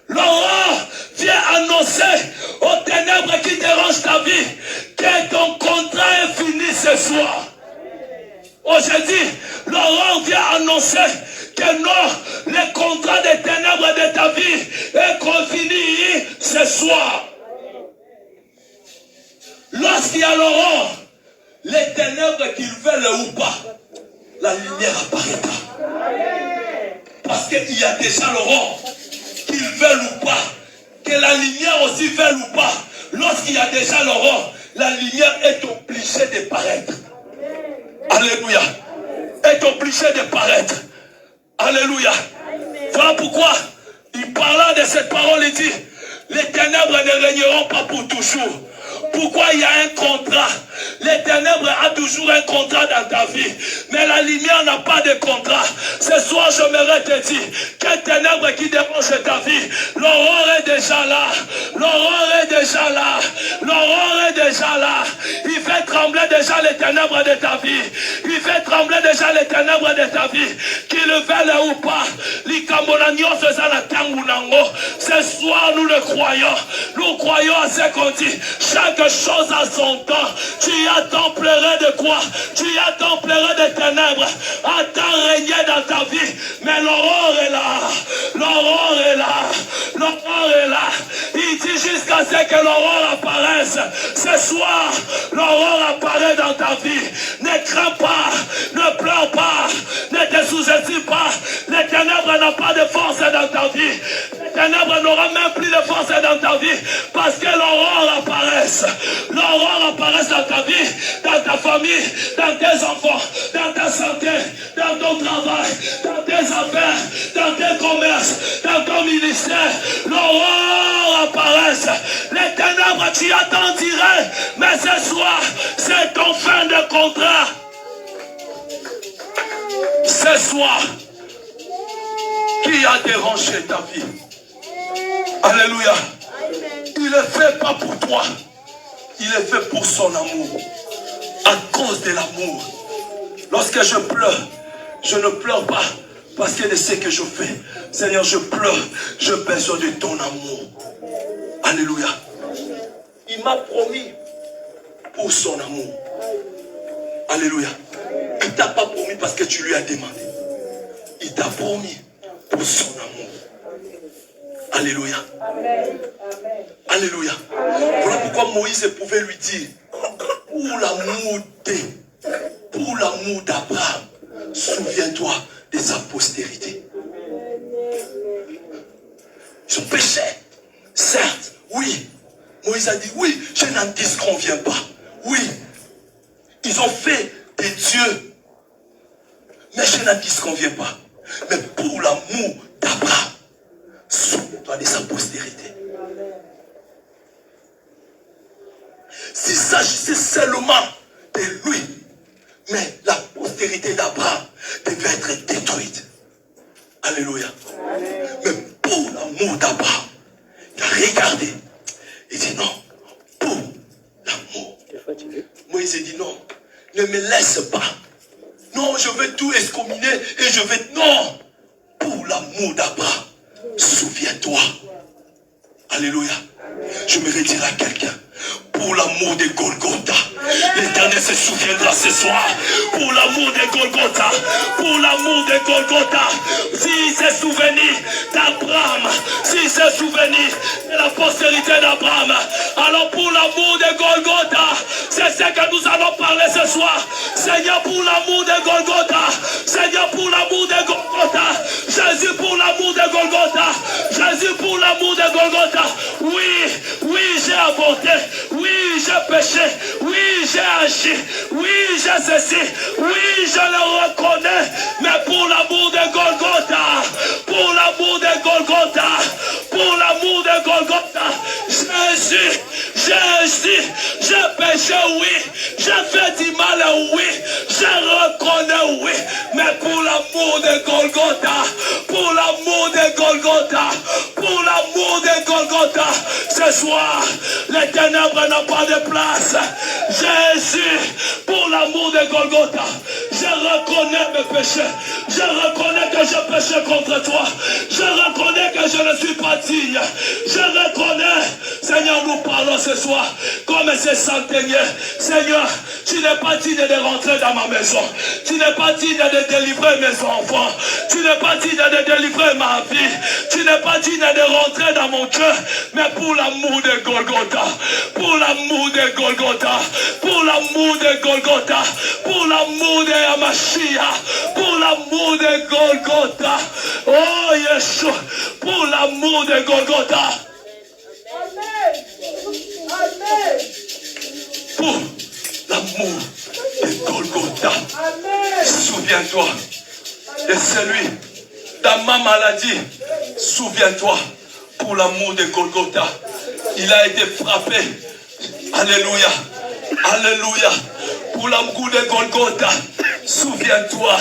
D: L'aurore vient annoncer aux ténèbres qui dérangent ta vie que ton contrat est fini ce soir. Aujourd'hui, l'aurore vient annoncer que non, le contrat des ténèbres de ta vie est fini ce soir. Lorsqu'il y a l'aurore, les ténèbres qu'ils veulent ou pas, la lumière apparaîtra. Parce qu'il y a déjà l'aurore, qu'ils veulent ou pas, que la lumière aussi veuille ou pas, lorsqu'il y a déjà l'aurore, la lumière est obligée de paraître. Alléluia. Est obligée de paraître. Alléluia. Voilà pourquoi il parla de cette parole, il dit, les ténèbres ne régneront pas pour toujours. Pourquoi il y a un contrat? Les ténèbres ont toujours un contrat dans ta vie. Mais la lumière n'a pas de contrat. Ce soir, j'aimerais te dire, quel ténèbre qui dérange ta vie? L'aurore est déjà là. L'aurore est déjà là. L'aurore est déjà là. Il fait trembler déjà les ténèbres de ta vie. Il fait trembler déjà les ténèbres de ta vie. Qu'il le veuille ou pas. Ce soir, nous le croyons. Nous croyons à ce qu'on dit. Chaque Chaque chose à son temps. Tu attends pleurer de quoi? Tu attends pleurer des ténèbres. Attends régner dans ta vie. Mais l'aurore est là. L'aurore est là. L'aurore est là. Il dit jusqu'à ce que l'aurore apparaisse. Ce soir, l'aurore apparaît dans ta vie. Ne crains pas. Ne pleure pas. Ne te sous-estime pas. Les ténèbres n'ont pas de force dans ta vie. Les ténèbres n'auront même plus de force dans ta vie. Parce que l'aurore apparaisse. L'aurore apparaisse dans ta vie, dans ta famille, dans tes enfants, dans ta santé, dans ton travail, dans tes affaires, dans tes commerces, dans ton ministère. L'aurore apparaisse. Les ténèbres, tu attends tirer. Mais ce soir, c'est ton fin de contrat. Ce soir, qui a dérangé ta vie? Alléluia. Il est fait pas pour toi. Il est fait pour son amour. À cause de l'amour. Lorsque je pleure, je ne pleure pas parce qu'il ne sait que je fais. Seigneur, je pleure. J'ai besoin de ton amour. Alléluia. Il m'a promis pour son amour. Alléluia. Il ne t'a pas promis parce que tu lui as demandé. Il t'a promis pour son amour. Alléluia.
B: Amen.
D: Alléluia. Voilà pourquoi Moïse pouvait lui dire, pour l'amour d'Abraham, souviens-toi de sa postérité. Ils ont péché. Certes, oui. Moïse a dit, oui, je n'en disconviens pas. Oui. Ils ont fait des dieux. Mais je n'en disconviens pas. Mais pour l'amour d'Abraham, souviens-toi de sa postérité. S'il s'agissait seulement de lui, mais la postérité d'Abraham devait être détruite. Alléluia. Mais pour l'amour d'Abraham, il a regardé. Il dit non, pour l'amour. Moïse dit non, ne me laisse pas. Non, je vais tout excommunier et je vais... Non, pour l'amour d'Abraham, souviens-toi. Alléluia. Je me dire à quelqu'un, pour l'amour de Golgotha, l'Éternel se souviendra ce soir. Pour l'amour de Golgotha, pour l'amour de Golgotha, s'il s'est souvenu d'Abraham, s'il s'est souvenu de la postérité d'Abraham, alors pour l'amour de Golgotha, c'est ce que nous allons parler ce soir. Seigneur, pour l'amour de Golgotha, Seigneur, pour l'amour de Golgotha, Jésus, pour l'amour de Golgotha, Jésus, pour l'amour de Golgotha. Oui, oui, j'ai avorté, oui, j'ai péché, oui, j'ai agi, oui, j'ai ceci, oui, je le reconnais, mais pour l'amour de Golgotha, pour l'amour de Golgotha, pour l'amour de Golgotha, Jésus, j'ai péché, oui, j'ai fait du mal, oui, je reconnais, oui, mais pour l'amour de Golgotha, pour l'amour de Golgotha, pour l'amour de Golgotha, ce soir, les ténèbres n'ont pas de place. Jésus, pour l'amour de Golgotha, je reconnais mes péchés. Je reconnais que je péché contre toi. Je reconnais que je ne suis pas digne. Je reconnais, Seigneur, nous parlons ce soir comme ces centeniers. Seigneur, tu n'es pas digne de rentrer dans ma maison. Tu n'es pas digne de délivrer mes enfants. Tu n'es pas digne de délivrer ma vie. Tu n'es pas digne de rentrer dans mon cœur. Mais pour l'amour de Golgotha, pour l'amour de Golgotha, pour l'amour de Golgotha, pour l'amour de Yamashia, pour l'amour de Golgotha, oh Yeshua, pour l'amour de Golgotha.
B: Amen. Amen.
D: Pour l'amour de Golgotha.
B: Amen.
D: Souviens-toi de celui dans ma maladie. Souviens-toi pour l'amour de Golgotha. Il a été frappé. Alléluia. Alléluia. Pour l'amour de Golgotha. Souviens-toi.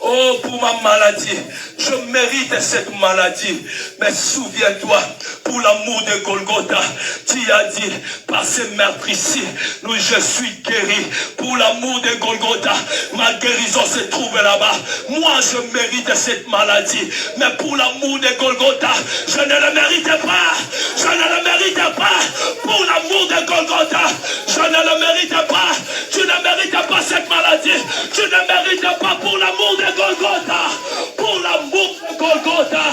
D: Oh, pour ma maladie. je mérite cette maladie. Mais souviens-toi, pour l'amour de Golgotha, tu as dit, par ces meurtrissures, je suis guéri. Pour l'amour de Golgotha, ma guérison se trouve là-bas. Moi, je mérite cette maladie. Mais pour l'amour de Golgotha, je ne le mérite pas. Je ne le mérite pas. Pour l'amour de Golgotha, je ne le mérite pas. Tu ne mérites pas cette maladie. Tu ne mérites pas pour l'amour de Golgotha. Pour l'amour de Golgotha.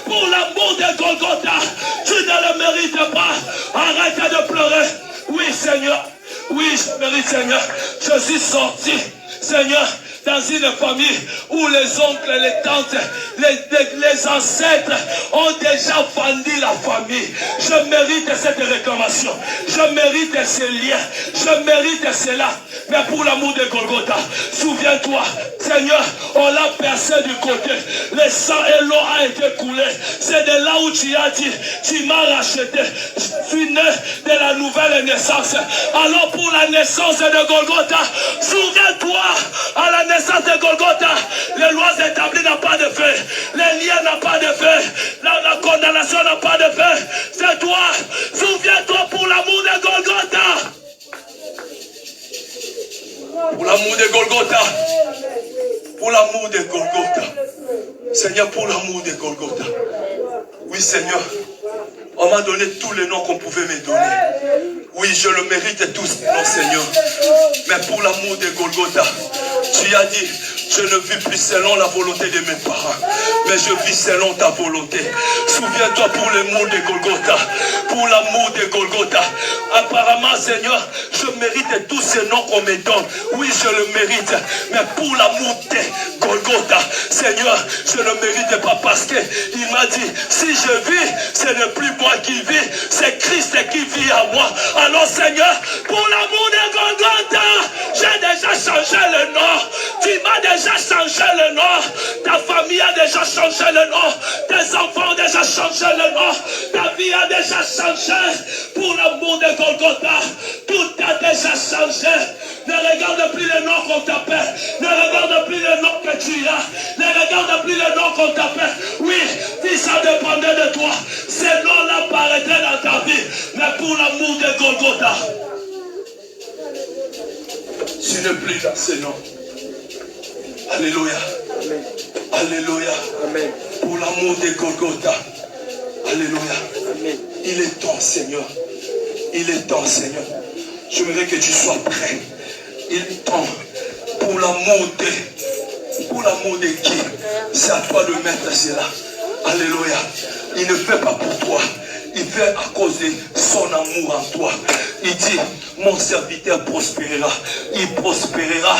D: Pour l'amour de Golgotha. Tu ne le mérites pas. Arrête de pleurer. Oui, Seigneur. Oui, je mérite, Seigneur. Je suis sorti, Seigneur, dans une famille où les oncles, les tantes, les ancêtres ont déjà vendu la famille. Je mérite cette réclamation. Je mérite ces liens. Je mérite cela. Mais pour l'amour de Golgotha, souviens-toi, Seigneur, on l'a percé du côté. Le sang et l'eau a été coulé. C'est de là où tu as dit, tu m'as racheté. Je suis né de la nouvelle naissance. Alors pour la naissance de Golgotha, souviens-toi, à la naissance de Golgotha, les lois établies n'ont pas de fait. Les liens n'ont pas de fait. La condamnation n'a pas de fait. C'est toi. Souviens-toi pour l'amour de Golgotha. Pour l'amour de Golgotha. Pour l'amour de Golgotha. Seigneur, pour l'amour de Golgotha. Oui, Seigneur. On m'a donné tous les noms qu'on pouvait me donner. Oui, je le mérite tous, non, Seigneur. Mais pour l'amour de Golgotha, tu as dit, je ne vis plus selon la volonté de mes parents, mais je vis selon ta volonté. Souviens-toi pour l'amour de Golgotha. Pour l'amour de Golgotha. Apparemment, Seigneur, je mérite tous ces noms qu'on me donne. Oui, je le mérite. Mais pour l'amour de Golgotha, Seigneur, je ne le mérite pas parce qu'il m'a dit, si je vis, ce n'est plus moi qui vis, c'est Christ qui vit à moi. Alors, Seigneur, pour l'amour de Golgotha, j'ai déjà changé le nom. Tu m'as déjà changé le nom. Ta famille a déjà changé le nom. Tes enfants ont déjà changé le nom. Ta vie a déjà changé. Pour l'amour de Golgotha, tout a déjà changé. Ne regarde plus le nom qu'on t'appelle. Ne regarde plus le nom que tu as. Ne regarde plus le nom qu'on t'appelle. Oui, si ça dépendait de toi, ce nom-là paraîtrait dans ta vie. Mais pour l'amour de Golgotha, tu n'es plus dans ce nom. Alléluia.
E: Amen.
D: Alléluia.
E: Amen.
D: Pour l'amour de Golgotha. Alléluia.
E: Amen.
D: Il est temps, Seigneur. Il est temps, Seigneur. Je voudrais que tu sois prêt. Il est temps. Pour l'amour de qui? C'est à toi de mettre cela. Alléluia. Il ne fait pas pour toi. Il fait à cause de son amour en toi. Il dit, mon serviteur prospérera. Il prospérera.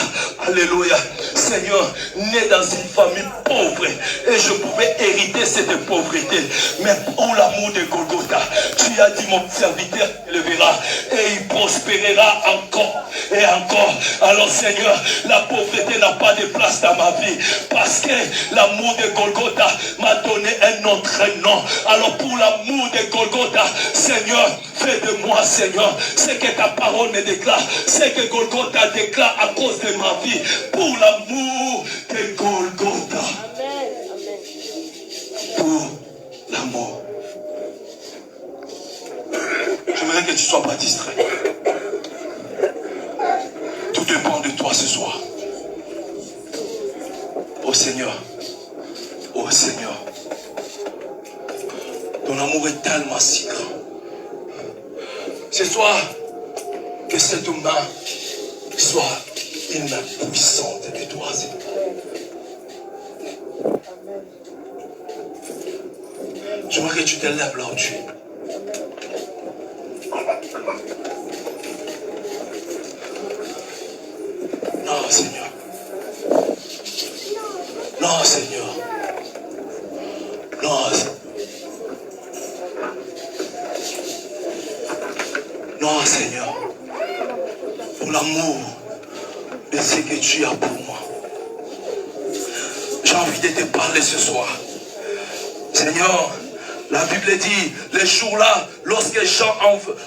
D: Alléluia. Seigneur, né dans une famille pauvre, et je pouvais hériter cette pauvreté. Mais pour l'amour de Golgotha, tu as dit, mon serviteur élevera et il prospérera encore et encore. Alors, Seigneur, la pauvreté n'a pas de place dans ma vie parce que l'amour de Golgotha m'a donné un autre nom. Alors, pour l'amour de Golgotha, Seigneur, fais de moi, Seigneur, ce que ta parole me déclare, ce que Golgotha déclare à cause de ma vie. Pour l'amour de Golgotha. Pour l'amour. J'aimerais que tu ne sois pas distrait. Tout dépend de toi ce soir. Oh Seigneur. Oh Seigneur. Ton amour est tellement si grand. Ce soir, que cette main soit une main puissante de toi, Seigneur. Je veux que tu te lèves là où tu es. Non, Seigneur. Non, Seigneur. Non, Seigneur. Non, Seigneur. Pour l'amour de ce que tu as pour moi. J'ai envie de te parler ce soir. Seigneur, la Bible dit, les jours-là, lorsque Jean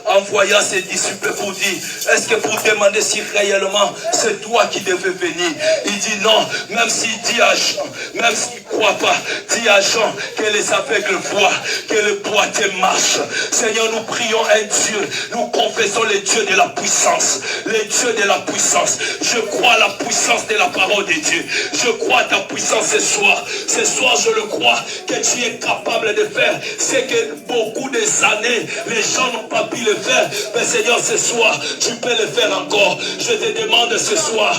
D: envoya ses disciples pour dire, est-ce que pour demander si réellement c'est toi qui devais venir? Il dit non, même s'il dit à Jean, même s'il ne croit pas, dit dit à Jean que les aveugles voient, que le boiteux marche. Seigneur, nous prions un Dieu. Nous confessons le Dieu de la puissance. Le Dieu de la puissance. Je crois à la puissance de la parole de Dieu. Je crois à ta puissance ce soir. Ce soir, je le crois que tu es capable de faire ce que beaucoup des années, les gens n'ont pas pu le faire. Mais Seigneur, ce soir, tu peux le faire encore. Je te demande ce soir,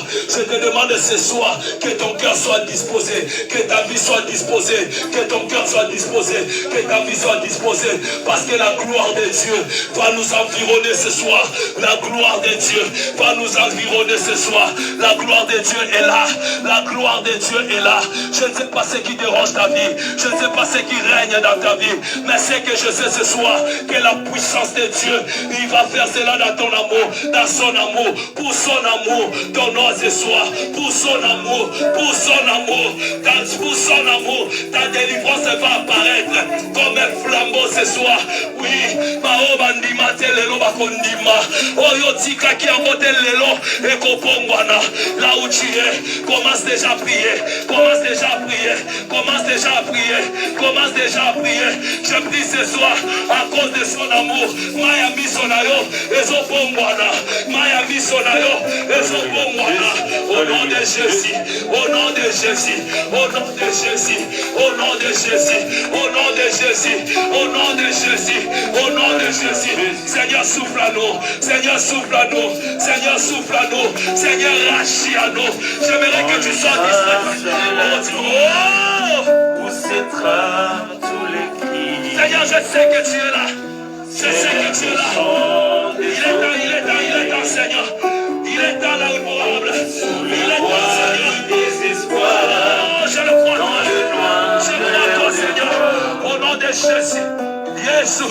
D: que ton cœur soit disposé, que ta vie soit disposée, que ton cœur soit disposé, que ta vie soit disposée. Parce que la gloire de Dieu va nous environner ce soir. La gloire de Dieu va nous environner ce soir. La gloire de Dieu est là. La gloire de Dieu est là. Je ne sais pas ce qui dérange ta vie. Je ne sais pas ce qui règne dans ta vie. Mais c'est que je sais ce soir que la puissance de Dieu, il va faire cela dans ton amour, dans son amour, pour son amour. Donne-nous ce soir, pour son amour, pour son amour, pour son amour. Ta délivrance va apparaître comme un flambeau ce soir. Oui, Mao Bandima Telelo Bakondima. Oyotika qui a voté l'élo et Kopongwana. Là où tu es, commence déjà à prier. Commence déjà à prier. Commence déjà à prier. Commence déjà à prier. Je prie ce soir à cause de son amour. Maya Misonayo, Ezopongwana. Maya Misonayo, Ezopongwana. Au nom de Jésus, au nom de Jésus, au nom de Jésus, au nom de Jésus, au nom de Jésus, au nom de Jésus, au nom de Jésus. Seigneur, souffle à nous. Seigneur, souffle à nous. Seigneur, souffle à nous. Seigneur, rachis à nous. J'aimerais que tu sois distrait.
E: Où s'étrament tous les cris.
D: Seigneur, je sais que tu es là. Je sais que tu es là. Il est temps, Seigneur. Il est temps, l'immourable. Il est temps, Seigneur. Oh, je le crois, toi. Je le crois, toi, Seigneur. Au nom de Jésus. Jésus.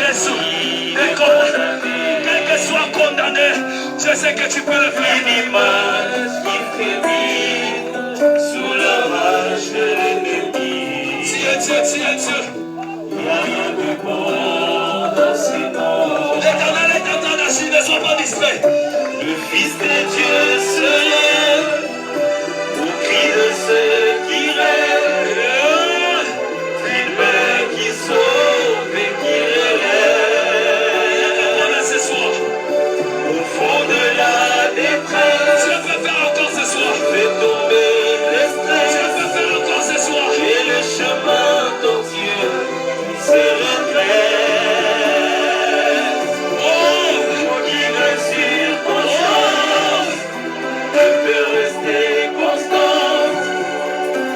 D: Jésus. Quel que soit condamné, je sais que tu peux le faire.
E: Une image qui frémit sous la rage de l'ennemi.
D: Tu es Dieu.
E: Rien de bon dans ces noms.
D: L'Éternel est en train d'agir, ne sois pas distrait.
E: Le Fils de Dieu se lève au cri de ceux qui rêvent, une qui sauve et qui relève.
D: Ce soir,
E: Au fond de la détresse,
D: tu peux faire encore ce soir.
E: fait tomber le
D: Tu
E: stress
D: peux faire encore ce soir.
E: et le chemin tortueux se redresse. Aucune circonstance ne peut rester constante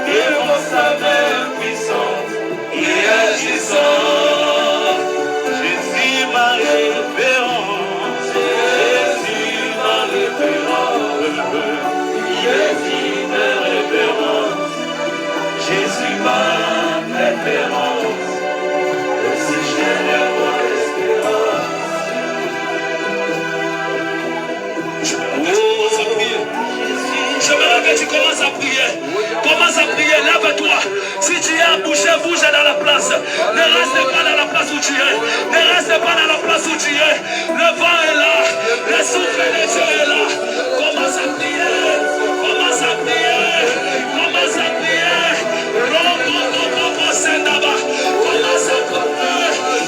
E: devant sa main puissante et agissante. Jésus ma référence, Jésus ma référence, il est digne de référence. Jésus ma référence, si j'ai mon espérance.
D: J'aimerais que tu commences à prier. Commence à prier, lève-toi. Si tu es à bouger, bouge dans la place. Ne reste pas dans la place où tu es. Ne reste pas dans la place où tu es. Le vent est là. Le souffle de Dieu est là. Commence à prier. Commence à prier. Commence à prier. Commence à prier.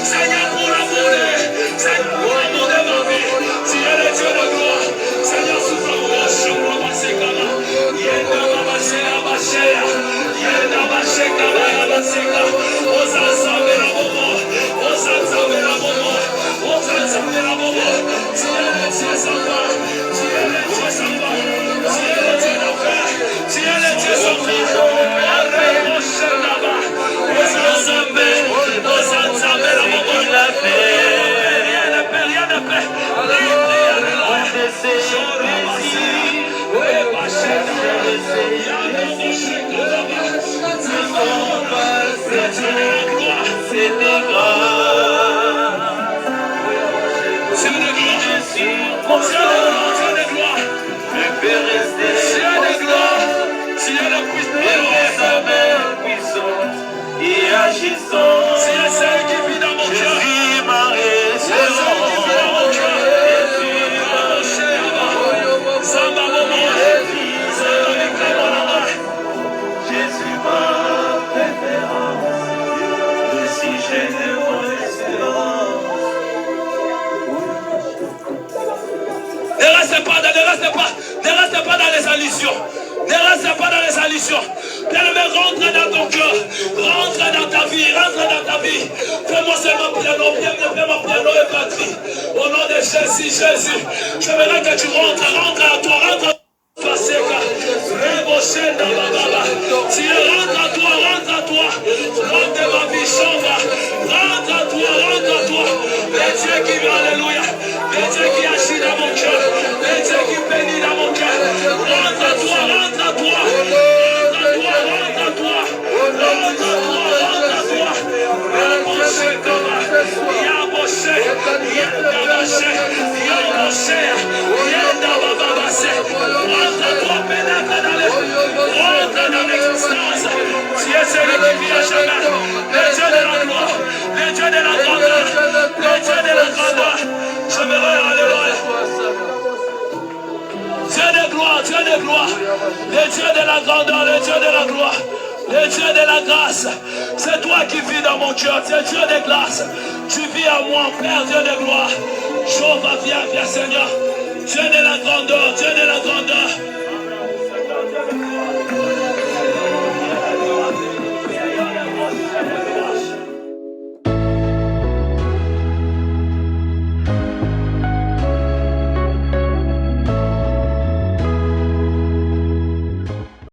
D: Seigneur, pour l'amour de, Seigneur, pour l'amour de ma vie. Tu es le Dieu de gloire. Seigneur, souffle à moi.
E: Jésus ma
D: allusions. Ne reste pas dans les allusions. Bien-aimé, rentre dans ton cœur. Rentre dans ta vie. Rentre dans ta vie. Fais-moi seulement piano. Fais-moi piano et batterie. Au nom de Jésus, Jésus. Je voudrais que tu rentres. Rentre à toi. Rentre à toi. Tu rentre à toi. Rentre à toi. Rentre de ma vie. Change. Rentre à toi. Rentre à toi. Les dieux qui vient. Alléluia. Les dieux qui agissent dans mon cœur. Les dieux qui bénissent dans mon cœur. Rentre à toi. Rentre à toi. Rentre à toi. Rentre à toi. Rentre à toi. Rentre à toi. Yaboshe Koma. Yaboshe. Yaboshe. Yaboshe. Yaboshe. Rentre à toi. Pénètre dans les. Rentre dans l'existence. Tu es celui qui vit à jamais. Le Dieu de la gloire. Le Dieu de la grandeur. Le Dieu de la grandeur. Je me rends. Alléluia. Dieu de gloire, Dieu de gloire, le Dieu de la grandeur, le Dieu de la gloire, le Dieu de la grâce. C'est toi qui vis dans mon cœur, c'est Dieu de grâce. Tu vis à moi, Père, Dieu de gloire. Jéhovah, viens, Seigneur. Dieu de la grandeur, Dieu de la grandeur.